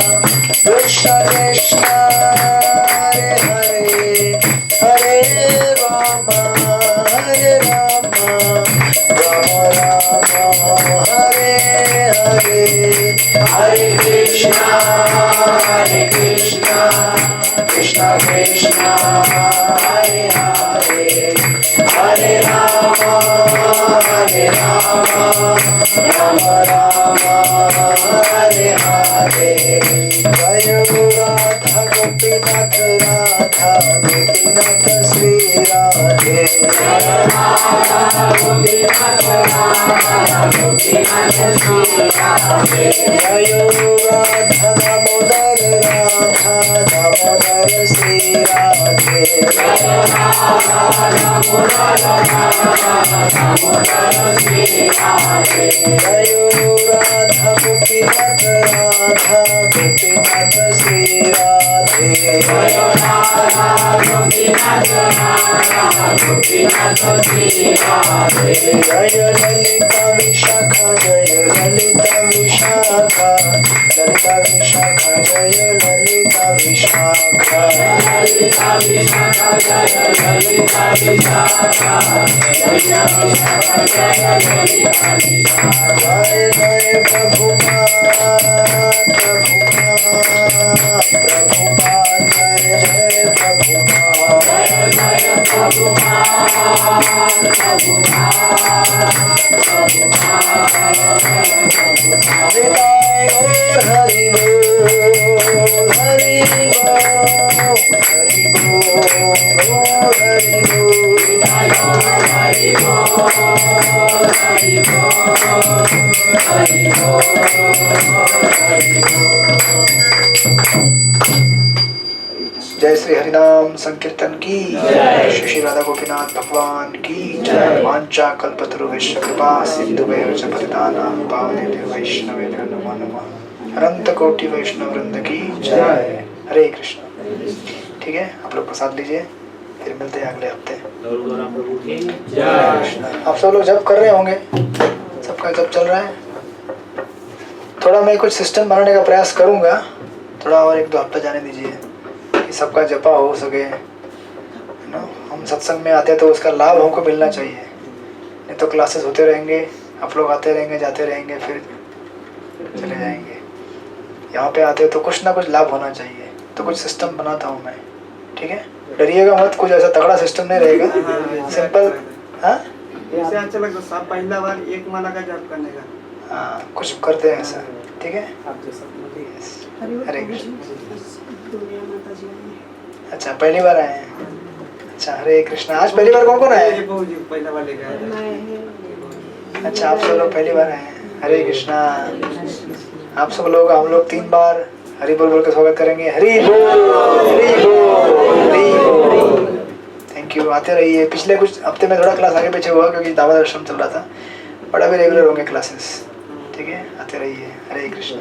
कृष्णा कृष्णा हरे हरे, हरे राम राम हरे हरे, हरे कृष्णा कृष्णा कृष्णा हरे हरे, हरे राम राम हरे हरे, जय राधा गोपीनाथ राधा गोपीनाथ श्री राधे, जय राधा गोपीनाथ राधा गोपीनाथ श्री राधे, जय राधा दामोदर श्री राधे, जय राधा दामोदर श्री राधे, जय राधा गोपीनाथ श्री राधे, जय राधा गोपीनाथ श्री राधे, जय ललिता विशाखा जय ललिता विशाखा, ललिता विशाखा जय ललिता विशाखा, जय श्री हरिनाम संकीर्तन की जय। श्री श्री राधा गोपीनाथ भगवान की जय। वांछा कल्पतरुभ्यश्च कृपा सिन्धुभ्यश्च पतितानां पावनेभ्यो वैष्णवेभ्यो नमो नमः। अनंत कोटि वैष्णव वृंद की जय। हरे कृष्ण। ठीक है, आप लोग प्रसाद लीजिए, फिर मिलते हैं अगले हफ्ते। आप सब लोग जब कर रहे होंगे, सबका जब चल रहा है। थोड़ा मैं कुछ सिस्टम बनाने का प्रयास करूंगा, थोड़ा और 1-2 हफ्ता जाने दीजिए कि सबका जपा हो सके। ना, हम सत्संग में आते हैं तो उसका लाभ हमको मिलना चाहिए, नहीं तो क्लासेस होते रहेंगे, आप लोग आते रहेंगे जाते रहेंगे फिर चले जाएंगे। यहाँ पे आते हो तो कुछ ना कुछ लाभ होना चाहिए, तो कुछ सिस्टम बनाता हूँ मैं। ठीक है, डरिएगा मत, कुछ ऐसा तगड़ा सिस्टम नहीं रहेगा, सिंपल। हाँ,
इससे अच्छा लगता है सब पहला बार एक माला का जप करने का।
हाँ, कुछ करते हैं ऐसा। ठीक है,
आप जैसा
हरे कृष्ण। अच्छा, पहली बार आए हैं। अच्छा, हरे कृष्ण। आज पहली बार कौन कौन आया है?
पहला बार लेके आया था।
अच्छा, आप सब लोग पहली बार आए हैं। हरे कृष्णा। आप सब लोग, हम लोग 3 बार हरि बोल बोल के स्वागत करेंगे। हरि बोल, हरि बोल, हरि बोल। Thank you. आते रहिए। पिछले कुछ हफ्ते में थोड़ा क्लास आगे पीछे हुआ क्योंकि दावा दर्शन चल रहा था, बट अभी रेगुलर होंगे क्लासेस। ठीक है, आते रहिए। हरे कृष्ण।